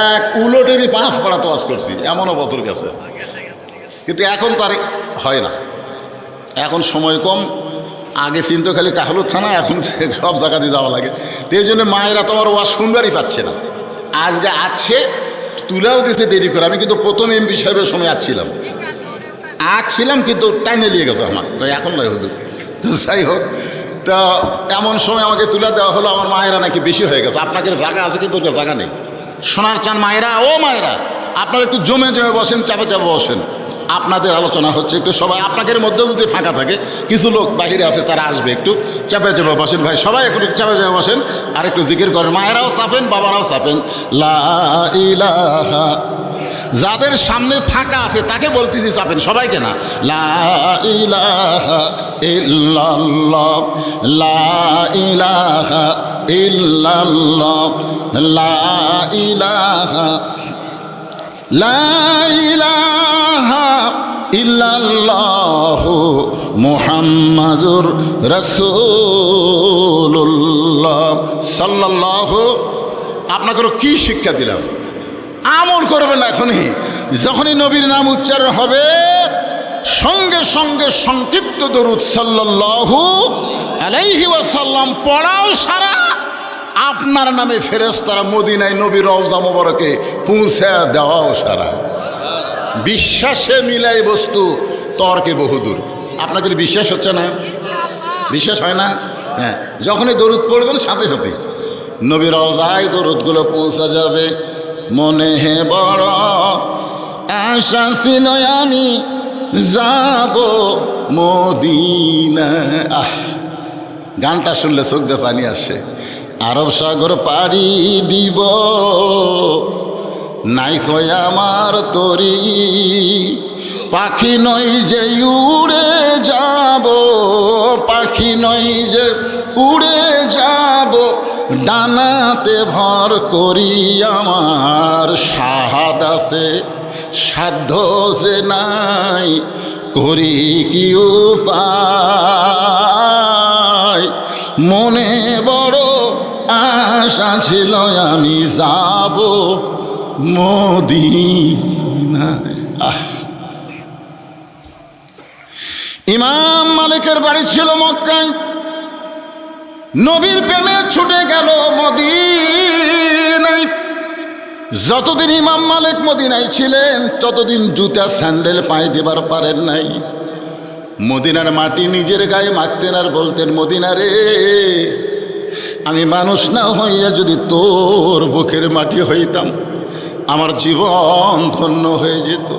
এক উলটেরই 5 পাড়াতে ওয়াজ করছি, এমনও বছর গেছে। কিন্তু এখন তার হয় না, এখন সময় কম। আগে চিন্তা খালি কাহালু থানা, এখন সব জায়গাতে যাওয়া লাগে। এই জন্য মায়েরা তোমার ওয়াজ শুনবারই পাচ্ছে না। আজকে আছে, তুলাও গেছে দেরি করে। আমি কিন্তু প্রথম এমপি সাহেবের সময় ছিলাম, কিন্তু টাইনে নিয়ে গেছে আমার, এখন নয় হুজুর। তো যাই হোক, তা এমন সময় আমাকে তুলে দেওয়া হলো, আমার মায়েরা নাকি বেশি হয়ে গেছে। আপনাদের জায়গা আছে কিন্তু ওর জায়গা নেই। সোনার চান মায়েরা, ও মায়েরা, আপনারা একটু জমে জমে বসেন, চাপে চাপে বসেন। আপনাদের আলোচনা হচ্ছে, একটু সবাই আপনাদের মধ্যেও যদি ফাঁকা থাকে, কিছু লোক বাহিরে আছে তারা আসবে, একটু চাপে চাপে বসেন ভাই, সবাই একটু চাপে চাপে বসেন আর একটু জিকির করেন। মায়েরাও চাপেন, বাবারাও চাপেন। লা ইলাহা, যাদের সামনে ফাঁকা আছে তাকে বলতেছি চাপেন, সবাইকে না। লা ইলাহা ইল্লাল্লাহ, লা ইলাহা ইল্লাল্লাহ, লা ইলাহা, লা ইলাহা ইল্লাল্লাহু মুহাম্মাদুর রাসূলুল্লাহ সাল্লাল্লাহু। আপনাকে কি শিক্ষা দিলাম? আমল করবেন এখনই। যখনই নবীর নাম উচ্চারণ হবে, সঙ্গে সঙ্গে সংক্ষিপ্ত দরুদ সাল্লাল্লাহু আলাইহি ওয়াসাল্লাম পড়াও সারা। আপনার নামে ফেরেশতারা মদিনায় নবীর রওজা মোবারকে পৌঁছে দেওয়াও সারা। বিশ্বাসে মিলাই বস্তু, তর্কে বহুদূর। আপনাদের বিশ্বাস হচ্ছে না? বিশ্বাস হয় না? হ্যাঁ, যখনই দরুদ পড়বেন সাথে সাথে নবীর রওজায় দরুদগুলো পৌঁছে যাবে। মনে হে বড় আশা ছিল আমি যাব মদিনা। গানটা শুনলে চোখ দিয়ে পানি আসে। আরব সাগর পাড়ি দিব, নাই কই আমার তরি, পাখি নই যে উড়ে যাব, পাখি নই যে উড়ে যাব, ডানাতে ভর করি আমার সাহাদ আছে, সাধ্য যে নাই করি কি উপায়। মনে বড় আশা ছিল আমি যাব মদিনায়। ইমাম মালিকের বাড়ি ছিল মক্কায়, নবীর প্রেমে ছুটে গেল মদিনায়। যতদিন ইমাম মালিক মদিনায় ছিলেন ততদিন জুতা স্যান্ডেল পায়ে দেবার পারেন নাই। মদিনার মাটি নিজের গায়ে মাখতেন আর বলতেন, মদিনা রে, আমি মানুষ না হইয়া যদি তোর বুকের মাটি হইতাম আমার জীবন ধন্য হয়ে যেত।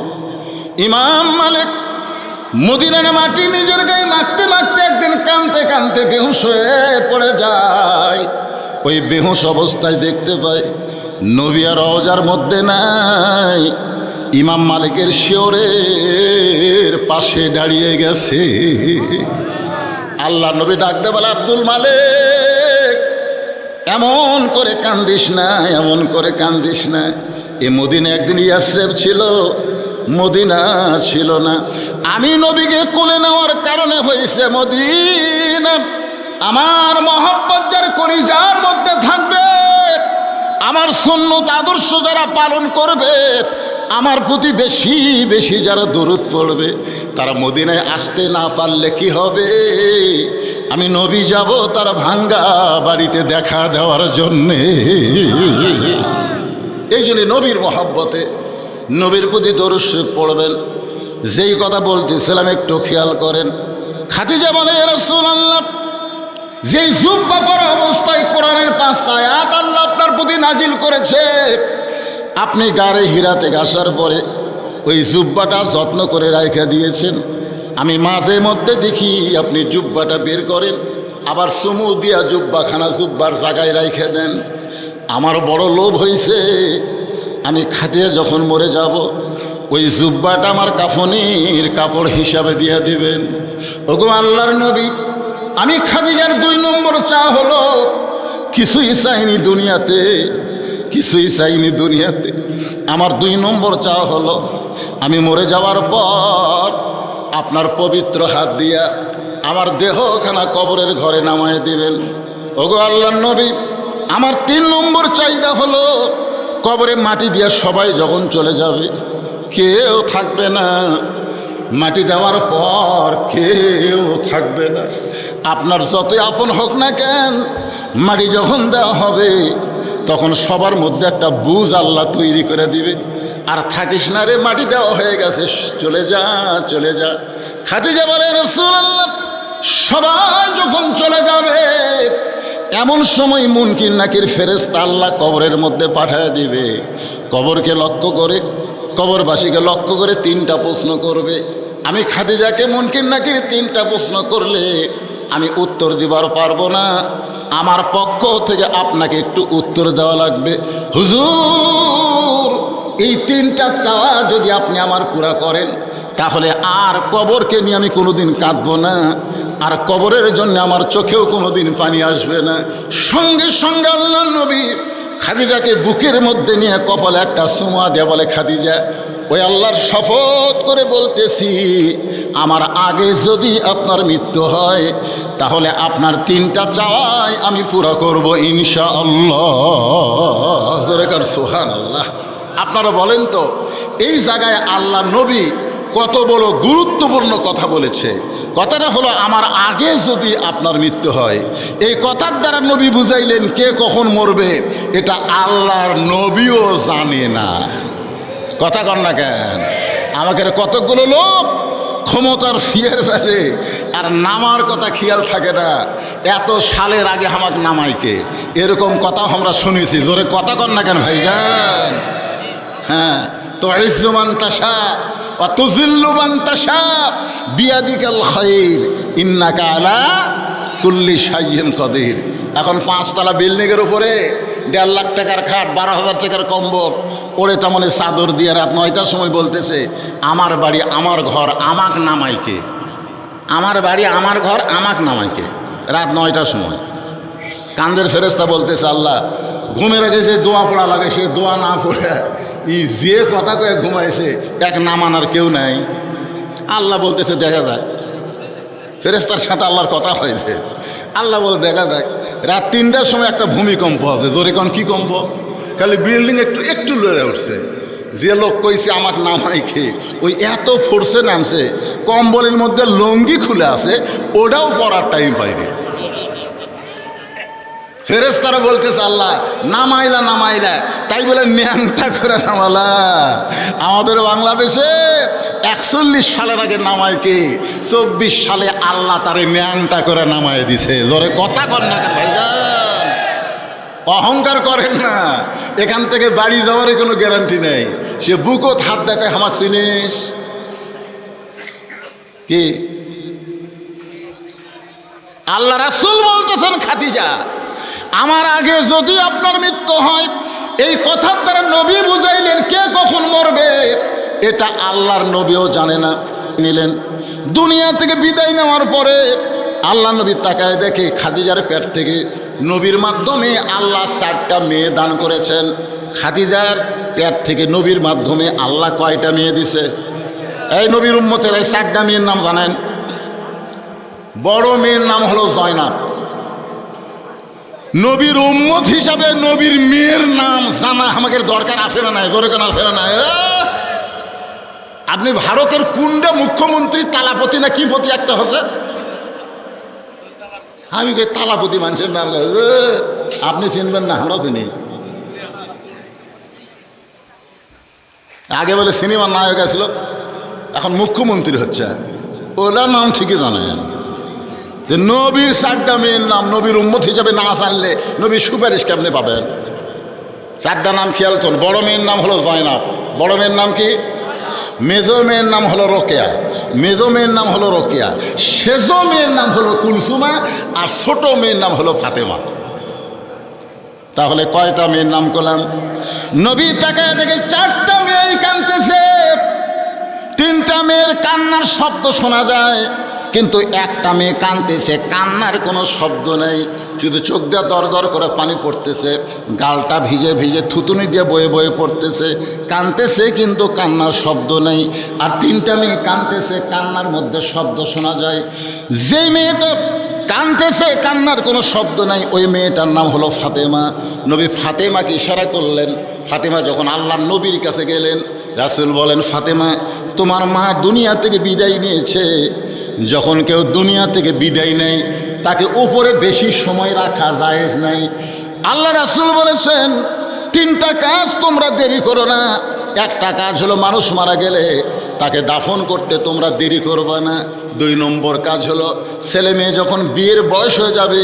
ইমাম মালিক মদিনার মাটি নিজের গায়ে মাখতে মাখতে একদিন কাঁদতে কাঁদতে বেহুশ হয়ে পড়ে যায়। ওই বেহুশ অবস্থায় দেখতে পায় নবী আর রওজার মধ্যে নাই, ইমাম মালিকের শিওরের পাশে দাঁড়িয়ে গেছে। আল্লাহ নবী ডাকতে বলে, আব্দুল মালিক এমন করে কান্দিস না, এমন করে কান্দিস না। এ মদিনা একদিন ইয়াসরিব ছিল, মদিনা ছিল না। আমি নবীকে কোলে নেওয়ার কারণে হয়েছে মদিনা। আমার মহব্বত যার কলিজার মধ্যে থাকবে, আমার সুন্নত আদর্শ যারা পালন করবে, আমার প্রতি বেশি বেশি যারা দরুদ পড়বে, তারা মদিনায় আসতে না পারলে কি হবে? আমি নবী যাব তার ভাঙ্গা বাড়িতে দেখা দেওয়ার জন্যে। এই জন্য নবীর মহব্বতে নবীর প্রতি দরুদ শরীফ পড়বেন। যেই কথা বলতেছিলাম একটু খেয়াল করেন। খাদিজা বলে, ইয়া রাসূলুল্লাহ, যেই জুব্বা পরা অবস্থায় কোরআনের 5টা আয়াত আল্লাহ আপনার প্রতি নাজিল করেছে, আপনি গাড়ে হীরাতে ঘাসার পরে ওই জুব্বাটা যত্ন করে রাইখা দিয়েছেন। আমি মাঝে মধ্যে দেখি আপনি জুব্বাটা বের করেন, আবার চুমু দিয়া জুব্বাখানা জুব্বার জায়গায় রাইখে দেন। আমার বড় লোভ হয়েছে, আমি খাদিজা যখন মরে যাব ওই জুব্বাটা আমার কাফনের কাপড় হিসাবে দিয়ে দিবেন। ওগো আল্লাহর নবী, আমি খাদিজার 2 নম্বর চা হলো, কিছুই চাইনি দুনিয়াতে, কিছুই চাইনি দুনিয়াতে। আমার 2 নম্বর চা হলো, আমি মরে যাওয়ার পর আপনার পবিত্র হাত দিয়া আমার দেহখানা কবরের ঘরে নামায় দিবেন। ওগো আল্লাহর নবী, আমার 3 নম্বর চাহিদা হলো, কবরে মাটি দিয়া সবাই যখন চলে যাবে কেউ থাকবে না, মাটি দেওয়ার পর কেউ থাকবে না। আপনার যতই আপন হোক না কেন, মাটি যখন দেওয়া হবে তখন সবার মধ্যে একটা বুঝ আল্লাহ তৈরি করে দিবে। আর থাকিস না রে, মাটি দেওয়া হয়ে গেছে, চলে যা চলে যা। খাদিজা বলে, রাসূলুল্লাহ, সবাই যখন চলে যাবে এমন সময় মুনকির নাকির ফেরেশতা আল্লাহ কবরের মধ্যে পাঠায় দিবে। কবরকে লক্ষ্য করে, কবরবাসীকে লক্ষ্য করে 3টা প্রশ্ন করবে। আমি খাদিজাকে মুনকির নাকির 3টা প্রশ্ন করলে আমি উত্তর দিবার পারবো না, আমার পক্ষ থেকে আপনাকে একটু উত্তর দেওয়া লাগবে। হুজুর, এই 3টা চাওয়া যদি আপনি আমার পুরা করেন তাহলে আর কবরকে নিয়ে আমি কোনোদিন কাঁদবো না, আর কবরের জন্য আমার চোখেও কোনোদিন পানি আসবে না। সঙ্গে সঙ্গে আল্লাহর নবী খাদিজাকে বুকের মধ্যে নিয়ে কপালে একটা চুমা দিয়ে বলে, খাদিজা, ওই আল্লাহর শপথ করে বলতেছি, আমার আগে যদি আপনার মৃত্যু হয় তাহলে আপনার 3টা চাওয়াই আমি পুরো করব ইনশাআল্লাহ। সুবহানাল্লাহ। আপনারা বলেন তো, এই জায়গায় আল্লাহ নবী কত বড় গুরুত্বপূর্ণ কথা বলেছে। কথাটা হলো, আমার আগে যদি আপনার মৃত্যু হয়। এই কথার দ্বারা নবী বুঝাইলেন কে কখন মরবে এটা আল্লাহর নবীও জানে না। কথা কন না কেন? আমাকে কতগুলো লোক ক্ষমতার ফিয়ের ফেলে আর নামার কথা খেয়াল থাকে না। এত সালের আগে আমাকে নামাইকে, এরকম কথা আমরা শুনেছি। জোরে কথা কন না কেন ভাইজান? হ্যাঁ, তো ইজ্জুমান তাশা ওয়া তুযিল্লু মান তাশা বিয়াদিকাল খায়র ইন্নাকা আলা কুল্লি শাইইন কাদির। এখন 5তলা বিল্ডিংয়ের উপরে 1.5 লাখ টাকার খাট, 12,000 টাকার কম্বল ওরে তেমন চাদর দিয়ে রাত 9টার সময় বলতেছে, আমার বাড়ি আমার ঘর আমাক নামাইকে, আমার বাড়ি আমার ঘর আমাক নামাইকে, রাত 9টার সময়। কান্দের ফেরেশতা বলতেছে, আল্লাহ, ঘুমের আগে যে দোয়া পড়া লাগে সে দোয়া না পড়ে যে কথা কয়ে ঘুমাইছে, এক নামানোর কেউ নাই। আল্লাহ বলতেছে, দেখা যাক। ফেরেশতার সাথে আল্লাহর কথা হয়েছে। আল্লাহ বলে, দেখা যাক। রাত 3টার সময় একটা ভূমিকম্প আছে। জোরে কোন কি কম্প? খালি বিল্ডিং একটু একটু লড়ে উঠছে। যে লোক কইছে আমাকে নামাই খেয়ে ওই এত ফোর্সে নামছে, কম্বলের মধ্যে লুঙ্গি খুলে আছে, ওটাও পরার টাইম পাইনি। ফেরেশতারা বলতেছে, আল্লাহ নামাইলা নামাইলা, তাই বলে ন্যাংটা করে নামালা। আমাদের বাংলাদেশে 41 সালের আগে নামায় কে, 24 সালে আল্লাহ তারে ন্যাংটা করে নামায় দিছে। জোরে কথা কর না কেন ভাইজান? অহংকার করেন না। এখান থেকে বাড়ি যাওয়ার কোনো গ্যারান্টি নেই। সে বুকও হাত দেখায়, আমাক চিনিস কি? আল্লাহ রাসূল বলতেছেন, খাদিজা, আমার আগে যদি আপনার মৃত্যু হয়, এই কথার দ্বারা নবী বুঝাইলেন কে কখন মরবে এটা আল্লাহর নবীও জানে না। নিলেন দুনিয়া থেকে বিদায় নেওয়ার পরে আল্লাহ নবী তাকায় দেখে খাদিজার পেট থেকে নবীর মাধ্যমে আল্লাহ 4টা মেয়ে দান করেছেন। খাদিজার পেট থেকে নবীর মাধ্যমে আল্লাহ কয়টা মেয়ে দিছে? এই নবীর উম্মতের এই 4টা মেয়ের নাম জানেন? বড় মেয়ের নাম হলো জয়নাব। নবীর উম্মত হিসাবে নবীর মেয়ের নাম জানা আমাদের দরকার আছে না নাই? দরকার আছে না নাই? আপনি ভারতের কোনটা মুখ্যমন্ত্রী তালাপতি না কি পতি একটা হচ্ছে? আমি কই তালাপতি মানুষের নাম, আপনি চিনবেন না, আমরা চিনি। আগে বলে সিনেমার নায়ক ছিল, এখন মুখ্যমন্ত্রী হচ্ছে। ওলার নাম ঠিকই জানেন যে নবীর 4টা মেয়ের নাম, নবীর উম্মত হিসাবে না জানলে নবীর সুপারিশ কেমনে পাবেন? 4টা নাম খেয়াল করুন। বড় মেয়ের নাম হলো জয়নাব, বড় মেয়ের নাম কি? মেজো মেয়ের নাম হলো রোকেয়া, মেজো মেয়ের নাম হলো রোকেয়া, সেজো মেয়ের নাম হলো কুলসুমা, আর ছোট মেয়ের নাম হলো ফাতেমা। তাহলে কয়টা মেয়ের নাম করলাম? নবী তাকায় দেখে 4টা মেয়ে কাঁদতেছে। 3টা মেয়ের কান্নার শব্দ শোনা যায়, কিন্তু একটা মেয়ে কাঁদতেছে, কান্নার কোনো শব্দ নেই, শুধু চোখ দিয়ে দর দর করে পানি পড়তেছে, গালটা ভিজে ভিজে থুতুনি দিয়ে বয়ে বয়ে পড়তেছে, কাঁদতেছে কিন্তু কান্নার শব্দ নেই। আর 3টা মেয়ে কাঁদতেছে, কান্নার মধ্যে শব্দ শোনা যায়। যে মেয়েটা কাঁদতেছে, কান্নার কোনো শব্দ নাই, ওই মেয়েটার নাম হলো ফাতেমা। নবী ফাতেমাকে ইশারা করলেন। ফাতেমা যখন আল্লাহর নবীর কাছে গেলেন, রাসূল বলেন, ফাতেমা, তোমার মা দুনিয়া থেকে বিদায় নিয়েছে। যখন কেউ দুনিয়া থেকে বিদায় নেয় তাকে উপরে বেশি সময় রাখা জায়েজ নাই। আল্লাহ রাসূল বলেছেন 3টা কাজ তোমরা দেরি করো না। একটা কাজ হলো মানুষ মারা গেলে তাকে দাফন করতে তোমরা দেরি করবে না। 2 নম্বর কাজ হলো ছেলে মেয়ে যখন বিয়ের বয়স হয়ে যাবে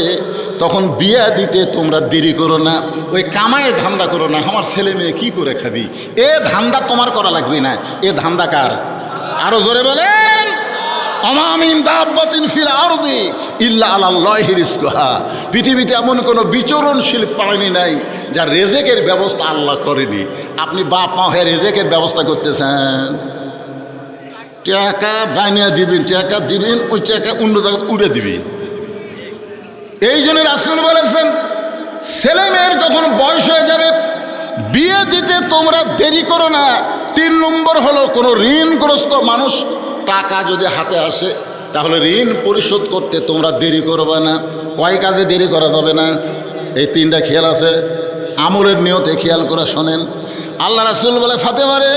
তখন বিয়ে দিতে তোমরা দেরি করো না। ওই কামায় ধান্দা করো না, আমার ছেলে মেয়ে কী করে খাবি, এ ধান্দা তোমার করা লাগবে না। এ ধান্দা কার? আরো জোরে বলেন। আমামিন দাব্বাতিন ফিল আরদি ইল্লা আলাল্লাহি রিজকুহা। পৃথিবীতে এমন কোনো বিচরণশীল প্রাণী নাই যার রেজেকের ব্যবস্থা আল্লাহ করেনি। আপনি বাপ মা হয়ে রেজেকের ব্যবস্থা করতেছেন, টাকা বানিয়ে দিবেন, টাকা দিবেন, ওই টাকা অন্য জায়গায় উড়ে দিবি। এই জন্য রাসূল বলেছেন ছেলে মেয়ের যখন বয়স হয়ে যাবে বিয়ে দিতে তোমরা দেরি করো না। 3 নম্বর হলো কোনো ঋণগ্রস্ত মানুষ টাকা যদি হাতে আসে তাহলে ঋণ পরিশোধ করতে তোমরা দেরি করবে না। কয় কাজে দেরি করা যাবে না? এই 3টা খেয়াল আছে, আমলের নিয়তে খেয়াল করে শোনেন। আল্লাহ রাসূল বলে, ফাতেমা রে,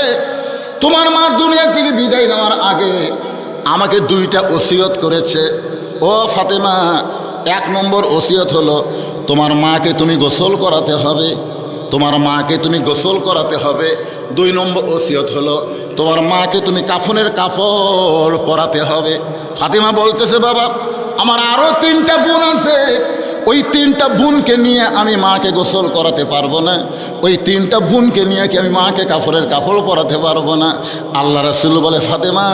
তোমার মা দুনিয়া থেকে বিদায় নেওয়ার আগে আমাকে 2টা ওসিয়ত করেছে। ও ফাতেমা, 1 নম্বর ওসিয়ত হলো তোমার মাকে তুমি গোসল করাতে হবে, তোমার মাকে তুমি গোসল করাতে হবে। 2 নম্বর ওসিয়ত হলো তোমার মাকে তুমি কাফনের কাপড় পরাতে হবে। ফাতেমা বলতেছে, বাবা, আমার আরও 3টা বোন আছে, ওই 3টা বোনকে নিয়ে আমি মাকে গোসল করাতে পারবো না, ওই 3টা বোনকে নিয়ে কি আমি মাকে কাপড়ের কাপড় পরাতে পারবো না। আল্লাহ রাসূল বলে, ফাতেমা,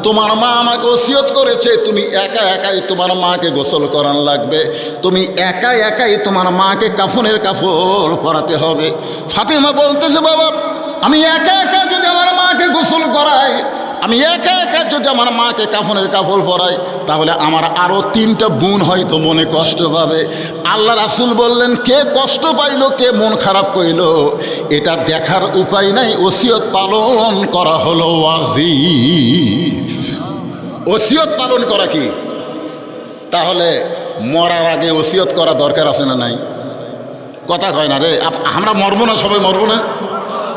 তোমার মা আমাকে ওসিয়ত করেছে তুমি একা একাই তোমার মাকে গোসল করান লাগবে, তুমি একা একাই তোমার মাকে কাফনের কাপড় পরাতে হবে। ফাতেমা বলতেছে, বাবা, আমি একা একা যদি আমার মাকে গোসল করাই, আমি একা একা যদি আমার মাকে কাফনের কাপড় পরাই, তাহলে আমার আরও 3টা বোন হয়তো মনে কষ্ট পাবে। আল্লাহ রাসূল বললেন, কে কষ্ট পাইল, কে মন খারাপ কইল, এটা দেখার উপায় নাই, ওসিয়ত পালন করা হলো ওয়াজিব। ওসিয়ত পালন করা কি? তাহলে মরার আগে ওসিয়ত করা দরকার আছে না নাই? কথা কয় না রে, আমরা মরবো না, সবাই মরবো না,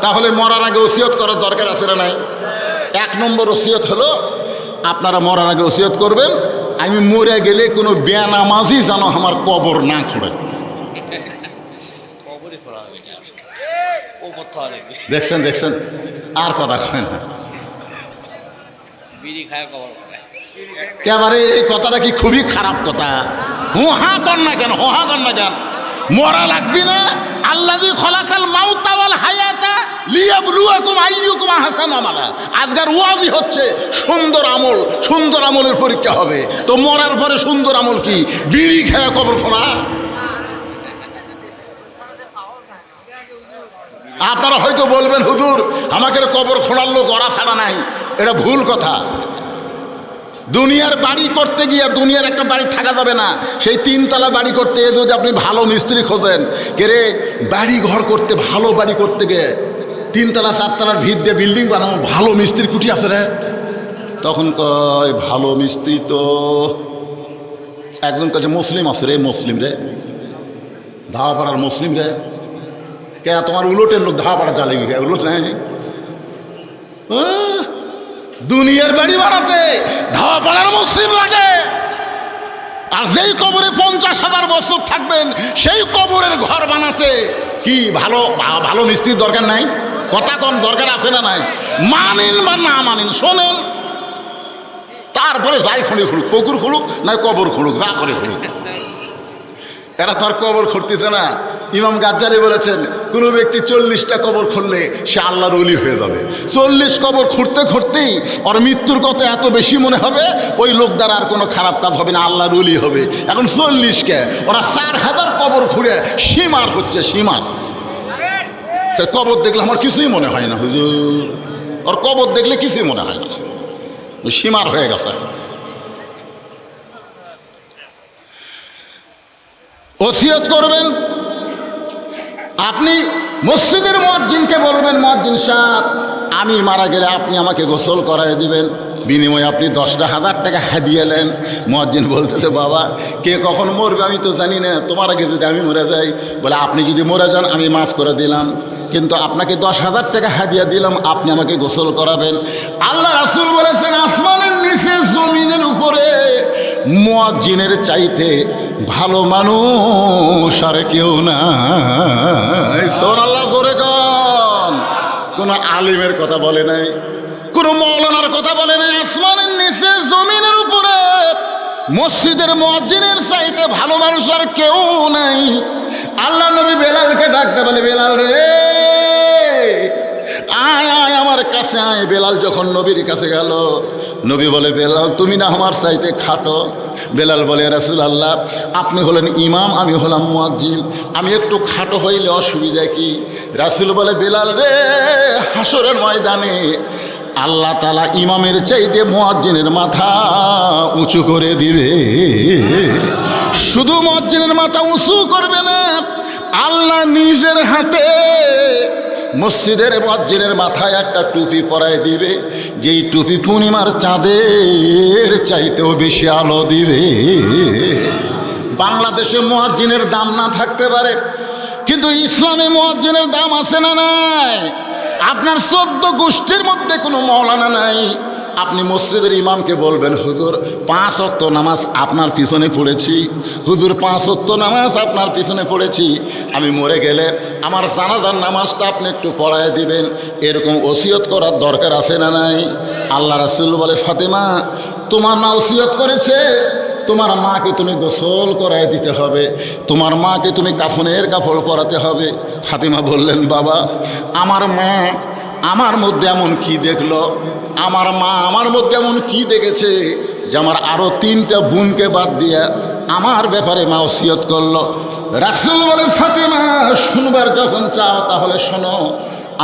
তাহলে মরার আগে ওসিয়ত করার দরকার আছে না নাই? 1 নম্বর ওসিয়ত হলো আপনারা মরার আগে ওসিয়ত করবেন, আমি মরে গেলে কোনো বেনামাজি যেন আমার কবর না খোঁড়ে। দেখছেন দেখছেন, আর কথা কয় না। একেবারে এই কথাটা কি খুবই খারাপ কথা। হোহা কর না কেন, হোহা কর না কেন? মরা লাগবি না। আল্লাযী খলাকাল মাউতা ওয়াল হায়াতা লিয়াবলুয়াকুম আইয়ুকুম আহসানু আমালা। আজকের ওয়াজি হচ্ছে সুন্দর আমল, সুন্দর আমলের পরীক্ষা হবে। তো মরার পরে সুন্দর আমল কি? বিড়ি খায়া কবর খোঁড়া? আপনারা হয়তো বলবেন, হুজুর আমাকে কবর খোঁড়ার লোক ওরা ছাড়া নাই। এটা ভুল কথা। দুনিয়ার বাড়ি করতে গিয়ে দুনিয়ার একটা বাড়ি থাকা যাবে না। সেই 3 তলা বাড়ি করতে গিয়ে যদি আপনি ভালো মিস্ত্রি খোঁজেন, কে রে বাড়ি ঘর করতে, ভালো বাড়ি করতে গিয়ে 3 তলা 4 তলার ভিত দিয়ে বিল্ডিং বানাবো, ভালো মিস্ত্রি কুটি আছে রে? তখন কয় ভালো মিস্ত্রি তো একজন কাছে মুসলিম আছে রে, মুসলিম রে, ধাওয়াপাড়ার মুসলিম রে। কে তোমার উলটের লোক ধাওয়াপাড়া জ্বালে গিয়ে উলট নেই? দুনিয়ার বাড়ি বানাতে ধাওয়াপাড়ার মুসলিম লাগে। আর যেই কবরে 50,000 বছর থাকবেন সেই কবরের ঘর বানাতে কি ভালো ভালো মিস্ত্রির দরকার নাই? কথা কোন দরকার আছে না নাই? মানেন বা না মানেন, শোনেন, তারপরে যাই খুঁড়ে খুঁড়ুক, পুকুর খুঁড়ুক না কবর খুঁড়ুক, যা করে খুঁড়ুক। এরা তো আর কবর খুঁড়তেছে না। ইমাম গাজ্জালি বলেছেন কোন ব্যক্তি 40টা কবর খুঁড়লে সে আল্লাহর ওলি হয়ে যাবে। 40 কবর খুঁড়তে খুঁড়তেই ওর মৃত্যুর কথা এত বেশি মনে হবে, ওই লোক দ্বারা আর কোনো খারাপ কাজ হবে না, আল্লাহর ওলি হবে। এখন 40কে ওরা 4000 কবর খুঁড়ে সীমার হচ্ছে, সীমার। কবর দেখলে আমার কিছুই মনে হয় না হুজুর, ওর কবর দেখলে কিছুই মনে হয় না, সীমার হয়ে গেছে। ওসিয়ত করবেন আপনি, মসজিদের মুয়াজ্জিনকে বলবেন, মুয়াজ্জিন সাহেব আমি মারা গেলে আপনি আমাকে গোসল করায় দিবেন, বিনিময়ে আপনি 10,000 টাকা হাদিয়া নেন। মুয়াজ্জিন বলতেছে বাবা কে কখন মরবে আমি তো জানি না, তোমার আগে যদি আমি মরে যাই, বলে আপনি যদি মরে যান আমি মাফ করে দিলাম, কিন্তু আপনাকে 10,000 টাকা হাদিয়া দিলাম, আপনি আমাকে গোসল করাবেন। আল্লাহ রাসূল বলেছেন আসমানের নিচে জমিনের উপরে মুয়াজ্জিনের চাইতে ভালো মানুষ আর কেউ নাই। সুবহানাল্লাহ জোরে গান। কোন আলিমের কথা বলে নাই, কোন মৌলানার কথা বলে নাই। আসমানের নিচে জমিনের উপরে মসজিদের মুয়াজ্জিনের চাইতে ভালো মানুষ আর কেউ নাই। আল্লাহ নবী বেলালকে ডাকতে বলে বেলাল রে আয় আয় আমার কাছে আয়। বেলাল যখন নবীর কাছে গেল, নবী বলে বেলাল তুমি না আমার চাইতে খাটো। বেলাল বলে রাসূলুল্লাহ আপনি হলেন ইমাম, আমি হলাম মুয়াজ্জিন, আমি একটু খাটো হইলে অসুবিধা কি? রাসূল বলে বেলাল রে হাসরের ময়দানে আল্লাহ তাআলা ইমামের চাইতে মুয়াজ্জিনের মাথা উঁচু করে দিবে। শুধু মুয়াজ্জিনের মাথা উঁচু করবে না, আল্লাহ নিজের হাতে মসজিদের মুয়াজ্জিনের মাথায় একটা টুপি পরায় দিবে, যেই টুপি পূর্ণিমার চাঁদের চাইতেও বেশি আলো দিবে। বাংলাদেশে মুয়াজ্জিনের দাম না থাকতে পারে, কিন্তু ইসলামে মুয়াজ্জিনের দাম আছে না নাই? আপনার 14 গোষ্ঠীর মধ্যে কোনো মৌলানা নাই, আপনি মসজিদের ইমামকে বলবেন হুজুর 5 ওয়াক্ত নামাজ আপনার পিছনে পড়েছি, হুজুর 5 ওয়াক্ত নামাজ আপনার পিছনে পড়েছি, আমি মরে গেলে আমার জানাজার নামাজটা আপনি একটু পড়ায় দিবেন। এরকম ওসিয়ত করার দরকার আছে না নাই? আল্লাহ রাসূল বলে ফাতেমা তোমার মা ওসিয়ত করেছে, তোমার মাকে তুমি গোসল করায় দিতে হবে, তোমার মাকে তুমি কাফনের কাপড় পরাতে হবে। ফাতেমা বললেন বাবা আমার মা আমার মধ্যে এমন কি দেখলো, আমার মা আমার মধ্যে এমন কি দেখেছে যে আমার আরো 3টা বোনকে বাদ দিয়া আমার ব্যাপারে মা ওসিয়ত করলো। রাসূল বলে ফাতেমা শুনবার যখন চাও তাহলে শোনো।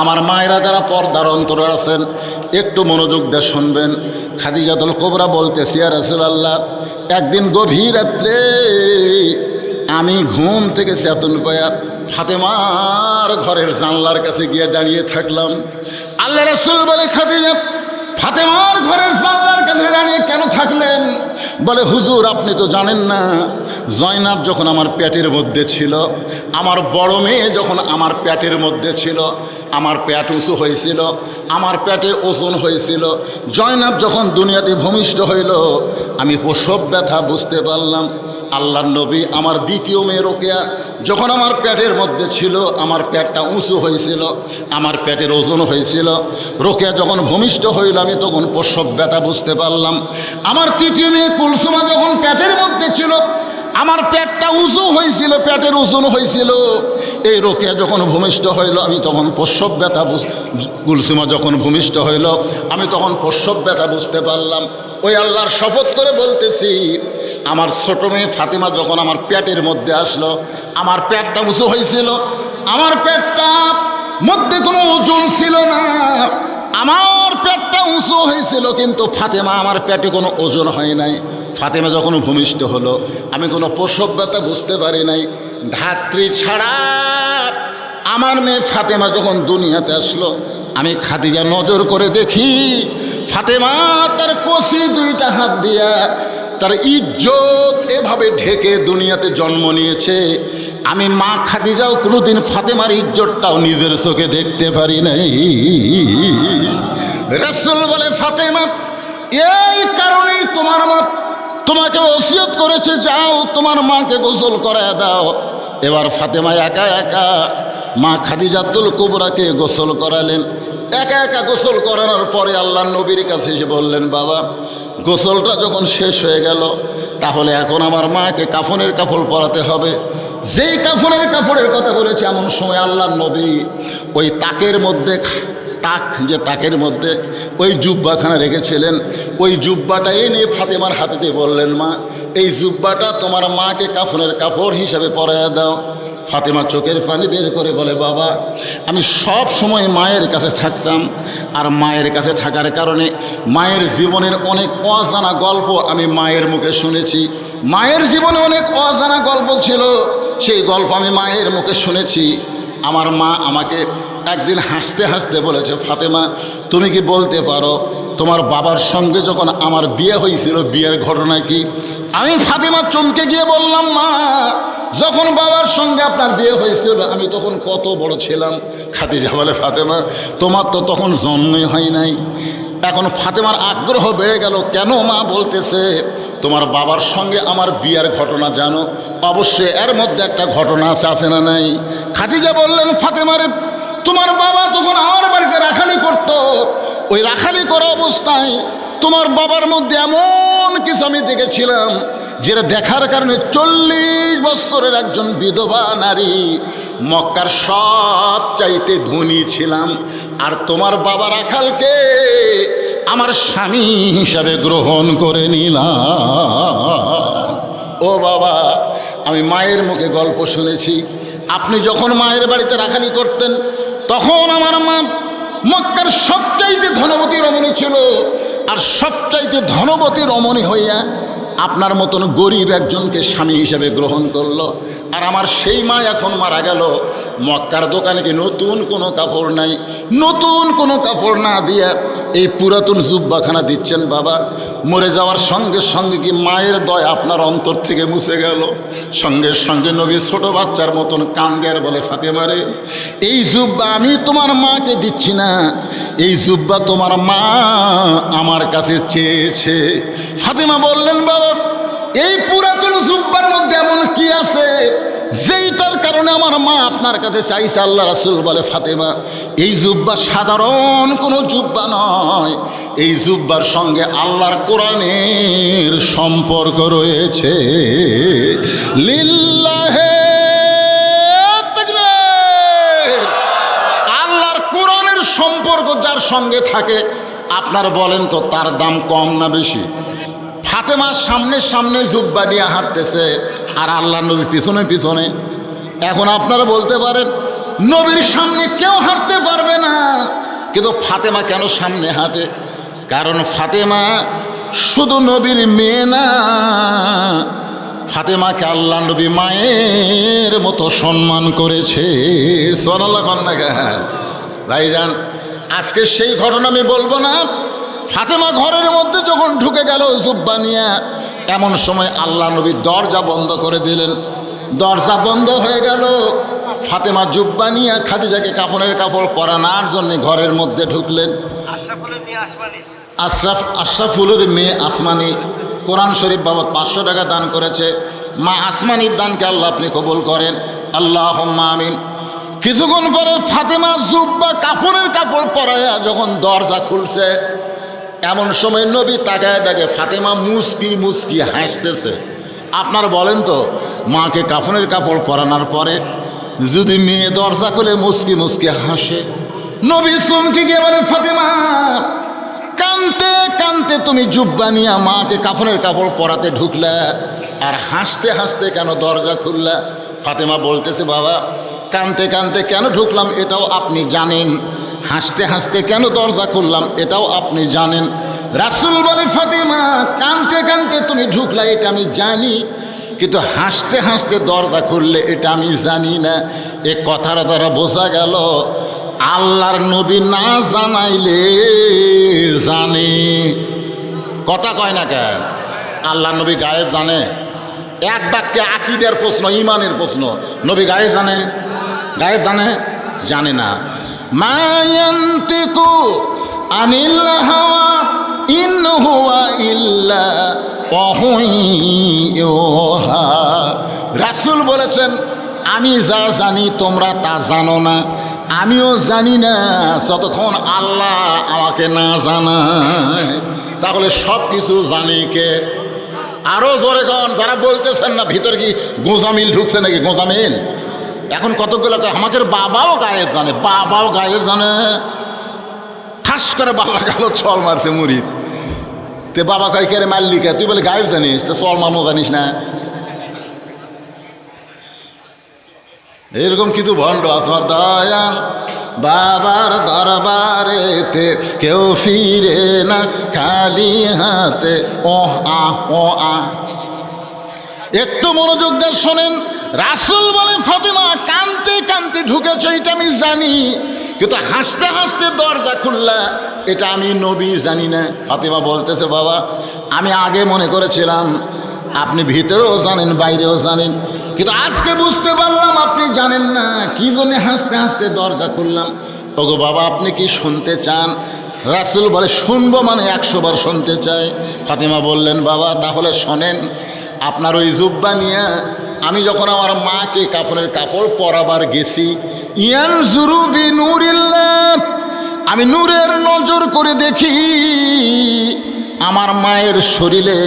আমার মায়েরা যারা পর্দার অন্তরে আছেন একটু মনোযোগ দিয়ে শুনবেন। খাদিজাতুল কুবরা বলতেছি ইয়া রাসূলুল্লাহ একদিন গভীর রাত্রে আমি ঘুম থেকে চেতন পায়া ফাতেমার ঘরের জানলার কাছে গিয়ে দাঁড়িয়ে থাকলাম। আল্লাহ রাসূল বলে খাদিজা ফাতেমার ঘরের জানলার কাছে দাঁড়িয়ে কেন থাকলেন? বলে হুজুর আপনি তো জানেন না, জয়নাব যখন আমার পেটের মধ্যে ছিল, আমার বড় মেয়ে যখন আমার পেটের মধ্যে ছিল, আমার পেট উঁচু হয়েছিল, আমার পেটে ওজন হয়েছিল। জয়নাব যখন দুনিয়াতে ভূমিষ্ঠ হইল আমি প্রসব ব্যথা বুঝতে পারলাম। আল্লাহর নবী আমার দ্বিতীয় মেয়ে রোকেয়া যখন আমার পেটের মধ্যে ছিল, আমার পেটটা উঁচু হয়েছিল, আমার পেটের ওজন হয়েছিল। রোকেয়া যখন ভূমিষ্ঠ হইল আমি তখন প্রসব ব্যথা বুঝতে পারলাম। আমার তৃতীয় মেয়ে কুলসুমা যখন পেটের মধ্যে ছিল, আমার পেটটা উঁচু হয়েছিল, পেটের ওজন হয়েছিল। এই রোকেয়া যখন ভূমিষ্ঠ হইল আমি তখন প্রসব ব্যথা কুলসুমা যখন ভূমিষ্ঠ হইল আমি তখন প্রসব ব্যথা বুঝতে পারলাম। ওই আল্লাহর শপথ করে বলতেছি আমার ছোট মেয়ে ফাতেমা যখন আমার পেটের মধ্যে আসলো, আমার পেটটা উঁচু হয়েছিল, আমার পেটটা মধ্যে কোনো ওজন ছিল না, আমার পেটটা উঁচু হয়েছিল, কিন্তু ফাতেমা আমার পেটে কোনো ওজন হয় নাই। ফাতেমা যখন ভূমিষ্ঠ হলো আমি কোনো প্রসব ব্যথা বুঝতে পারি নাই। ধাত্রী ছাড়া আমার মেয়ে ফাতেমা যখন দুনিয়াতে আসলো আমি খাদিজা নজর করে দেখি ফাতেমা তার কষি 2টা হাত দিয়া তার ইজ্জত এভাবে ঢেকে দুনিয়াতে জন্ম নিয়েছে। আমি মা খাদিজাও কোনোদিন ফাতেমার ইজ্জতটাও নিজের চোখে দেখতে পারি নাই। রাসূল বলে ফাতেমা এই কারণেই তোমার মা তোমাকে ওসিয়ত করেছে যাও তোমার মাকে গোসল করায় দাও। এবার ফাতেমা একা একা মা খাদিজাতুল কুবরাকে গোসল করালেন। একা একা গোসল করানোর পরে আল্লাহর নবীর কাছে এসে বললেন, বাবা গোসলটা যখন শেষ হয়ে গেল তাহলে এখন আমার মাকে কাফনের কাপড় পরাতে হবে। যেই কাফনের কাপড়ের কথা বলেছে এমন সময় আল্লাহর নবী ওই তাকের মধ্যে তাকের মধ্যে ওই জুব্বাখানা রেখেছিলেন, ওই জুব্বাটা এনে ফাতেমার হাতে দিয়ে বললেন, মা এই জুব্বাটা তোমার মাকে কাফনের কাপড় হিসাবে পরাইয়া দাও। ফাতেমা চোখের পানি বের করে বলে, বাবা আমি সব সময় মায়ের কাছে থাকতাম, আর মায়ের কাছে থাকার কারণে মায়ের জীবনের অনেক অজানা গল্প আমি মায়ের মুখে শুনেছি। মায়ের জীবনে অনেক অজানা গল্প ছিল, সেই গল্প আমি মায়ের মুখে শুনেছি। আমার মা আমাকে একদিন হাসতে হাসতে বলেছে, ফাতেমা তুমি কি বলতে পারো তোমার বাবার সঙ্গে যখন আমার বিয়ে হয়েছিল বিয়ের ঘটনা কি? আমি ফাতেমা চমকে গিয়ে বললাম, মা যখন বাবার সঙ্গে আপনার বিয়ে হয়েছিল আমি তখন কত বড় ছিলাম? খাদিজা বলে, ফাতেমা তোমার তো তখন জন্মই হয় নাই। এখন ফাতেমার আগ্রহ বেড়ে গেল, কেন মা বলতেছে তোমার বাবার সঙ্গে আমার বিয়ের ঘটনা জানো? অবশ্যই এর মধ্যে একটা ঘটনা আছে না নাই? খাদিজা বললেন, ফাতেমারে তোমার বাবা তখন আমার বাড়িতে রাখালি করত, ওই রাখালি করা অবস্থায় তোমার বাবার মধ্যে এমন কিছু আমি দেখেছিলাম যেটা দেখার কারণে 40 বছরের একজন বিধবা নারী মক্কার সব চাইতে ধনী ছিলাম, আর তোমার বাবা রাখালকে আমার স্বামী হিসাবে গ্রহণ করে নিলাম। ও বাবা, আমি মায়ের মুখে গল্প শুনেছি, আপনি যখন মায়ের বাড়িতে রাখালি করতেন তখন আমার মা মক্কার সবচাইতে ধনবতী রমণী ছিল, আর সবচাইতে ধনবতী রমণী হইয়া আপনার মতন গরিব একজনকে স্বামী হিসেবে গ্রহণ করলো। আর আমার সেই মা এখন মারা গেল, মক্কার দোকানে কি নতুন কোনো কাপড় নাই, নতুন কোনো কাপড় না দিয়ে এই পুরাতন জুব্বাখানা দিচ্ছেন। বাবা মরে যাওয়ার সঙ্গে সঙ্গে কি মায়ের দয়া আপনার অন্তর থেকে মুছে গেল? সঙ্গে সঙ্গে নবী ছোট বাচ্চার মতন কান্দে আর বলে, ফাতেমারে এই জুব্বা আমি তোমার মাকে দিচ্ছি না, এই জুব্বা তোমার মা আমার কাছে চেয়েছে। ফাতেমা বললেন, বাবা এই পুরাতন জুব্বার মধ্যে এমন কি আছে যেইটার কারণে আমার মা আপনার কাছে চাইছে? আল্লাহ রাসূল বলে, ফাতেমা এই জুব্বা সাধারণ কোনো জুব্বা নয়, এই জুব্বার সঙ্গে আল্লাহর কোরআনের সম্পর্ক রয়েছে। লিল্লাহে তাকবীর। আল্লাহর কোরআনের সম্পর্ক যার সঙ্গে থাকে আপনার বলেন তো তার দাম কম না বেশি? ফাতেমার সামনে সামনে জুব্বা নিয়ে হাঁটতেছে আর আল্লাহ নবী পিছনে পিছনে। এখন আপনারা বলতে পারেন নবীর সামনে কেউ হাঁটতে পারবে না, কিন্তু ফাতেমা কেন সামনে হাঁটে? কারণ ফাতেমা শুধু নবীর মেয়ে না, ফাতেমাকে আল্লাহ নবী মায়ের মতো সম্মান করেছে। সুবহানাল্লাহ কন্যা গান ভাইজান, আজকে সেই ঘটনা আমি বলবো না। ফাতেমা ঘরের মধ্যে যখন ঢুকে গেল জুব্বা নিয়ে, এমন সময় আল্লাহ নবী দরজা বন্ধ করে দিলেন। দরজা বন্ধ হয়ে গেল, ফাতেমা জুব্বা নিয়ে খাদিজাকে কাফনের কাপড় পরানোর জন্য ঘরের মধ্যে ঢুকলেন। আশরাফুলের মেয়ে আসমানি কোরআন শরীফ বাবদ 500 টাকা দান করেছে। মা আসমানির দানকে আল্লাহ আপনি কবুল করেন, আল্লাহুম্মা আমিন। কিছুক্ষণ পরে ফাতেমা জুব্বা কাফনের কাপড় পরাইয়া যখন দরজা খুলছে, এমন সময় নবী তাকায় দেখে ফাতেমা মুস্কি মুস্কি হাসতেছে। আপনার বলেন তো, মাকে কাফনের কাপড় পরানোর পরে যদি মেয়ে দরজা খুলে মুস্কি মুস্কি হাসে, নবী চমকে গিয়ে বলে, ফাতেমা কানতে কানতে তুমি জুব্বা নিয়ে মাকে কাফনের কাপড় পরাতে ঢুকলা, আর হাসতে হাসতে কেন দরজা খুললা? ফাতেমা বলতেছে, বাবা কানতে কানতে কেন ঢুকলাম এটাও আপনি জানেন, হাসতে হাসতে কেন দরজা খুললাম এটাও আপনি জানেন। রাসূল বলে, ফাতেমা কানতে কানতে তুমি ঢুকলা এটা আমি জানি, কিন্তু হাসতে হাসতে দরজা খুললে এটা আমি জানি না। এ কথার দ্বারা বোঝা গেল আল্লাহর নবী না জানাইলে জানে। কথা কয় না কেন? আল্লাহর নবী গায়েব জানে? এক বাক্যে আকীদার প্রশ্ন, ঈমানের প্রশ্ন, নবী গায়েব জানে? গায়েব জানে? জানে না। মা ইয়ান্তিকু আনিল হাওয়া ইন হুয়া ইল্লা ওয়াহয়ুহা। রাসূল বলেছেন আমি যা জানি তোমরা তা জানো না, আমিও জানি না যতক্ষণ আল্লাহ আমাকে না জানায়। তাহলে সব কিছু জানি কে? আরো জোরে কন যারা বলতেছেন না ভিতর কি গোঁজামিল ঢুকছে নাকি? গোঁজামিল এখন কতগুলো আমাদের বাবাও গায়েব জানে, বাবাও গায়েব জানে। ঠাস করে বাবা গেল ছল মারছে মুড়িদ, তে বাবা কয় কে রে মাল্লিকা, তুই বলে গায়েব জানিস, তো ছল মারনো জানিস না? এরকম কিছু ভণ্ড তোমার দয়াল বাবার দরবারেতে কেউ ফিরে না খালি হাতে। ও আ ও আ একটু মনোযোগ দিয়ে শোনেন। রাসূল বলে ফাতেমা কানতে কানতে ঢুকেছ এটা আমি জানি, কিন্তু হাসতে হাসতে দরজা খুললা এটা আমি নবী জানি না। ফাতেমা বলতেছে বাবা আমি আগে মনে করেছিলাম আপনি ভিতরেও জানেন বাইরেও জানেন, কিন্তু আজকে বুঝতে পারলাম আপনি জানেন না, কি জন্য হাসতে হাসতে দরজা খুললাম। ওগো বাবা আপনি কি শুনতে চান? রাসূল বলে শুনবো মানে 100 বার শুনতে চাই। ফাতেমা বললেন বাবা তাহলে শোনেন, আপনার ওই জুব্বা নিয়ে আমি যখন আমার মাকে কাপড়ের কাপড় পরাবার গেছি, ইয়ানজুরু বিনুরিল্লাহ, আমি নূরের নজর করে দেখি আমার মায়ের শরীরে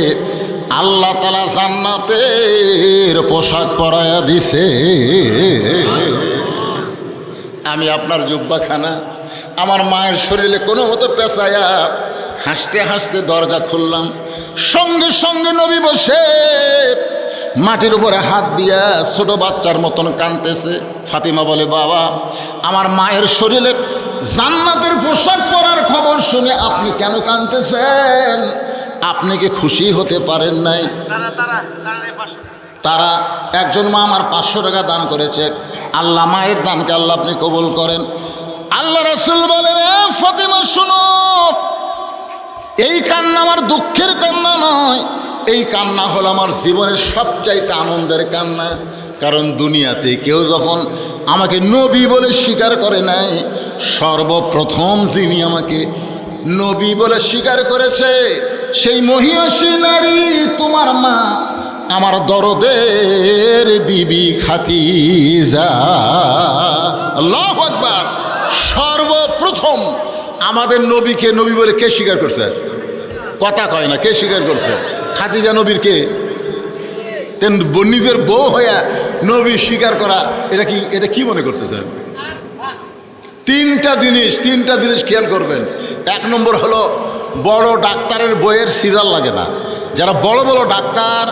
আল্লাহ তাআলা জান্নাতের পোশাক পরায়া দিছে। আমি আপনার জুব্বাখানা আমার মায়ের শরীরে কোনো মতো পেঁচায়া হাসতে হাসতে দরজা খুললাম, সঙ্গে সঙ্গে নবী বসে মাটির উপরে হাত দিয়া ছোট বাচ্চার মতন কাঁদতেছে। ফাতিমা বলে বাবা আমার মায়ের শরীরে জান্নাতের পোশাক পরার খবর শুনে আপনি কেন কাঁদতেছেন? আপনি কি খুশি হতে পারেন নাই? তারা একজন মা আমার 500 টাকা দান করেছে, আল্লাহ মায়ের দানকে আল্লাহ আপনি কবুল করেন। আল্লাহ রাসূল বলেন ফাতিমা শোনো, এই কান্না আমার দুঃখের কান্না নয়, এই কান্না হলো আমার জীবনের সবচাইতে আনন্দের কান্না। কারণ দুনিয়াতে কেউ যখন আমাকে নবী বলে স্বীকার করে নাই, সর্বপ্রথম যিনি আমাকে নবী বলে স্বীকার করেছে সেই মহিয়সী নারী তোমার মা, আমার দরদের বিবি খাদিজা। আল্লাহু আকবার। সর্বপ্রথম আমাদের নবীকে নবী বলে কে স্বীকার করছে? কথা কয় না, কে স্বীকার করছে? খাদিজা নবীর কে? তেন নিজের বউ হইয়া নবী স্বীকার করা, এটা কি মনে করতেছে? তিনটা জিনিস খেয়াল করবেন। 1 নম্বর হলো বড় ডাক্তারের বইয়ের সিজার লাগে না। যারা বড় বড় ডাক্তার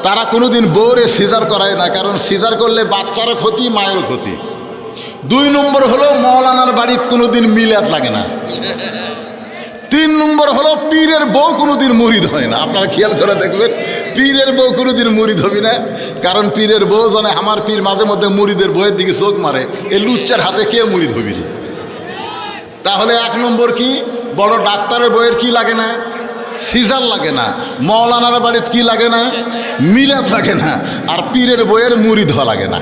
তারা কোনোদিন বউরে সিজার করায় না, কারণ সিজার করলে বাচ্চারও ক্ষতি মায়েরও ক্ষতি। 2 নম্বর হলো মৌলানার বাড়িতে কোনোদিন মিলাদ লাগে না। 3 নম্বর হলো পীরের বউ কোনোদিন মুরিদ হয় না। আপনারা খেয়াল করে দেখবেন পীরের বউ কোনোদিন মুরিদ হবি না, কারণ পীরের বউ জানে আমার পীর মাঝে মধ্যে মুরিদের বইয়ের দিকে চোখ মারে, এই লুচ্চার হাতে কে মুরিদ হবি রে? তাহলে 1 নম্বর কি, বড় ডাক্তারের বইয়ের কি লাগে না? সিজার লাগে না। মৌলানার বাড়িতে কি লাগে না? মিলাদ লাগে না। আর পীরের বইয়ের মুরিদ হওয়া লাগে না।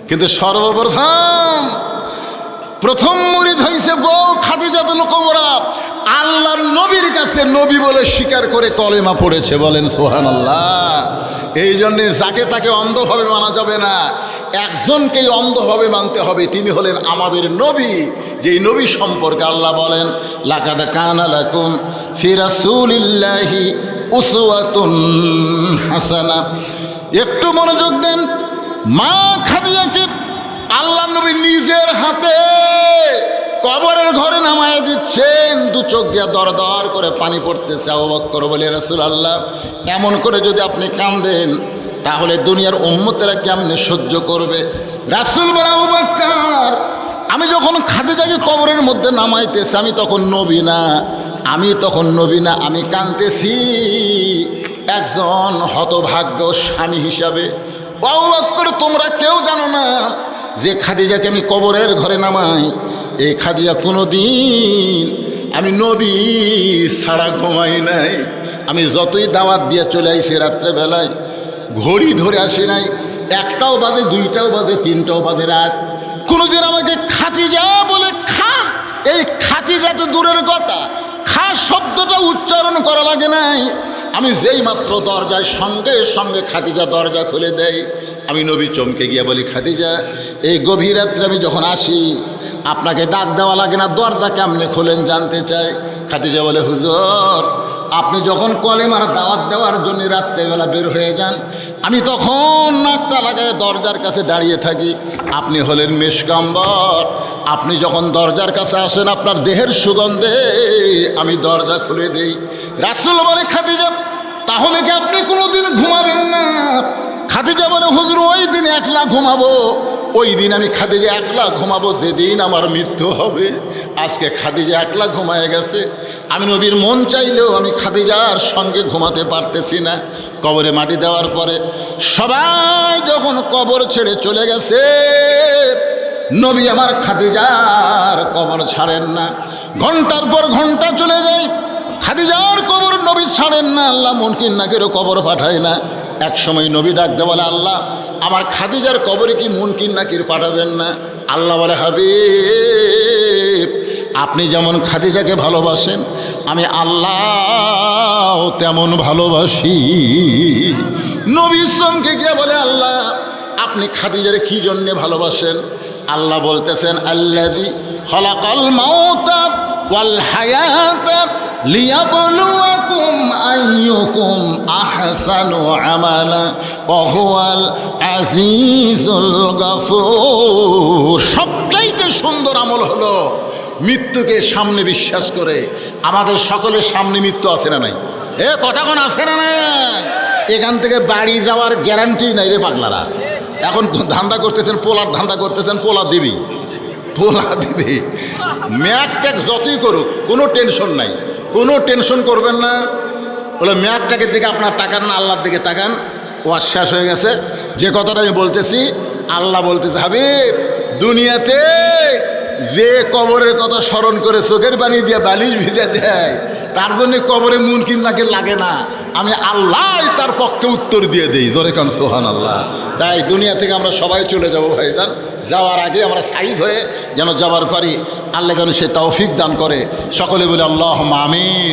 কিন্তু প্রথম মুরিদ হয়েছে বউ খাদিজাতুল কুবরা। আল্লাহর নবীর কাছে নবী বলে স্বীকার করে কলেমা পড়েছে, বলেন সুবহানাল্লাহ। এই জন্যে যাকে তাকে অন্ধভাবে মানা যাবে না, একজনকেই অন্ধভাবে মানতে হবে, তিনি হলেন আমাদের নবী। যেই নবী সম্পর্কে আল্লাহ বলেন লাকাদ কানা লাকুম ফি রাসূলিল্লাহি উসওয়াতুন হাসানা। একটু মনোযোগ দেন। মা খাদিজাকে আল্লাহ নবী নিজের হাতে কবরের ঘরে নামায় দিচ্ছেন, 2 চোখ দিয়ে দর দর করে পানি পড়তেছে। আবু বকর বলে রাসূলুল্লাহ এমন করে যদি আপনি কাঁদেন তাহলে দুনিয়ার উম্মতেরা কেমনে সহ্য করবে? রাসূল বলে আবু বকর আমি যখন খাদিজাকে কবরের মধ্যে নামাইতেছি আমি তখন নবী না, আমি কাঁদতেছি একজন হতভাগ্য স্বামী হিসাবে। আবু বকর তোমরা কেউ জানো না যে খাদিজাকে আমি কবরের ঘরে নামাই, এই খাদিজা কোনোদিন আমি নবী ছাড়া ঘুমাই নাই। আমি যতই দাওয়াত দিয়ে চলে আইছি রাত্রেবেলায় ঘড়ি ধরে আসি নাই, 1টাও বাজে 2টাও বাজে 3টাও বাজে রাত, কোনোদিন আমাকে খাদিজা বলে এই খাদিজা তো দূরের কথা, হা শব্দটা উচ্চারণ করা লাগে নাই, আমি যেই মাত্র দরজায় সঙ্গে সঙ্গে খাদিজা দরজা খুলে দেয়। আমি নবী চমকে গিয়ে বলি, খাদিজা এই গভীর রাত্রে আমি যখন আসি আপনাকে ডাক দেওয়া লাগে না, দরজা কেমনে খোলেন জানতে চাই। খাদিজা বলে, হুজুর আপনি যখন কলেমার দাওয়াত দেওয়ার জন্য রাত্রেবেলা বের হয়ে যান, আমি তখন নাকটা লাগায় দরজার কাছে দাঁড়িয়ে থাকি। আপনি হলেন মেশকাম্বর, আপনি যখন দরজার কাছে আসেন আপনার দেহের সুগন্ধে আমি দরজা খুলে দেই। রাসূল বলে, খাদিজা তাহলে কি আপনি কোনোদিন ঘুমাবেন না? খাদিজা বলে, হুজুর ওই দিন একলা ঘুমাবো, ওই দিন আমি খাদিজা একলা ঘুমাবো যেদিন আমার মৃত্যু হবে। আজকে খাদিজা একলা ঘুমায় গেছে, আমি নবীর মন চাইলেও আমি খাদিজার সঙ্গে ঘুমাতে পারতেছি না। কবরে মাটি দেওয়ার পরে সবাই যখন কবর ছেড়ে চলে গেছে, নবী আমার খাদিজার কবর ছাড়েন না। ঘন্টার পর ঘন্টা চলে যায়, খাদিজার কবর নবী ছাড়েন না। আল্লাহ মুনকির নাকিরও কবর পাঠায় না। এক সময় নবী ডাকতে বলে, আল্লাহ আমার খাদিজার কবরে কি মুনকির নাকির পাঠাবেন না? আল্লাহ বলে, হাবিব আপনি যেমন খাদিজাকে ভালোবাসেন আমি আল্লাহ তেমন ভালোবাসি। নবী চমকে গিয়ে বলে, আল্লাহ আপনি খাদিজারে কি জন্যে ভালোবাসেন? আল্লাহ বলতেছেন, আল্লাযী খালাকাল মাউতা ওয়াল হায়াতা লিয়াবলুয়াকুম আইয়ুকুম আহসানু আমালা ওয়া হুয়াল আজিজুল গফুর। সবচাইতে সুন্দর আমল হলো মৃত্যুকে সামনে বিশ্বাস করে। আমাদের সকলের সামনে মৃত্যু আছে না নাই? কথা কোন আছে না নাই? এখান থেকে বাড়ি যাওয়ার গ্যারান্টি নাই রে পাগলারা। এখন ধান্দা করতেছেন, পোলার ধান্দা করতেছেন, পোলা দিবি, পোলা দিবি। ম্যাক ট্যাক্স যতই করুক কোনো টেনশন নাই, কোনো টেনশন করবেন না। বলে ম্যাক ট্যাগের দিকে আপনার তাকান না, আল্লাহর দিকে তাকান। ওয়াজ শেষ হয়ে গেছে। যে কথাটা আমি বলতেছি, আল্লাহ বলতেছে, হাবিব দুনিয়াতে যে কবরের কথা স্মরণ করে চোখের পানি দিয়ে বালিশ ভিজে দেয়, তার জন্য কবরে মুনকির নাকির লাগে না, আমি আল্লাহ তার পক্ষে উত্তর দিয়ে দেই। জোরে কান সুবহানাল্লাহ। তাই দুনিয়া থেকে আমরা সবাই চলে যাব ভাইজান, যাওয়ার আগে আমরা সাইজ হয়ে যেন যাবার পারি। আল্লাহ যেন সে তৌফিক দান করে। সকলে বলে আল্লাহুম্মা আমিন।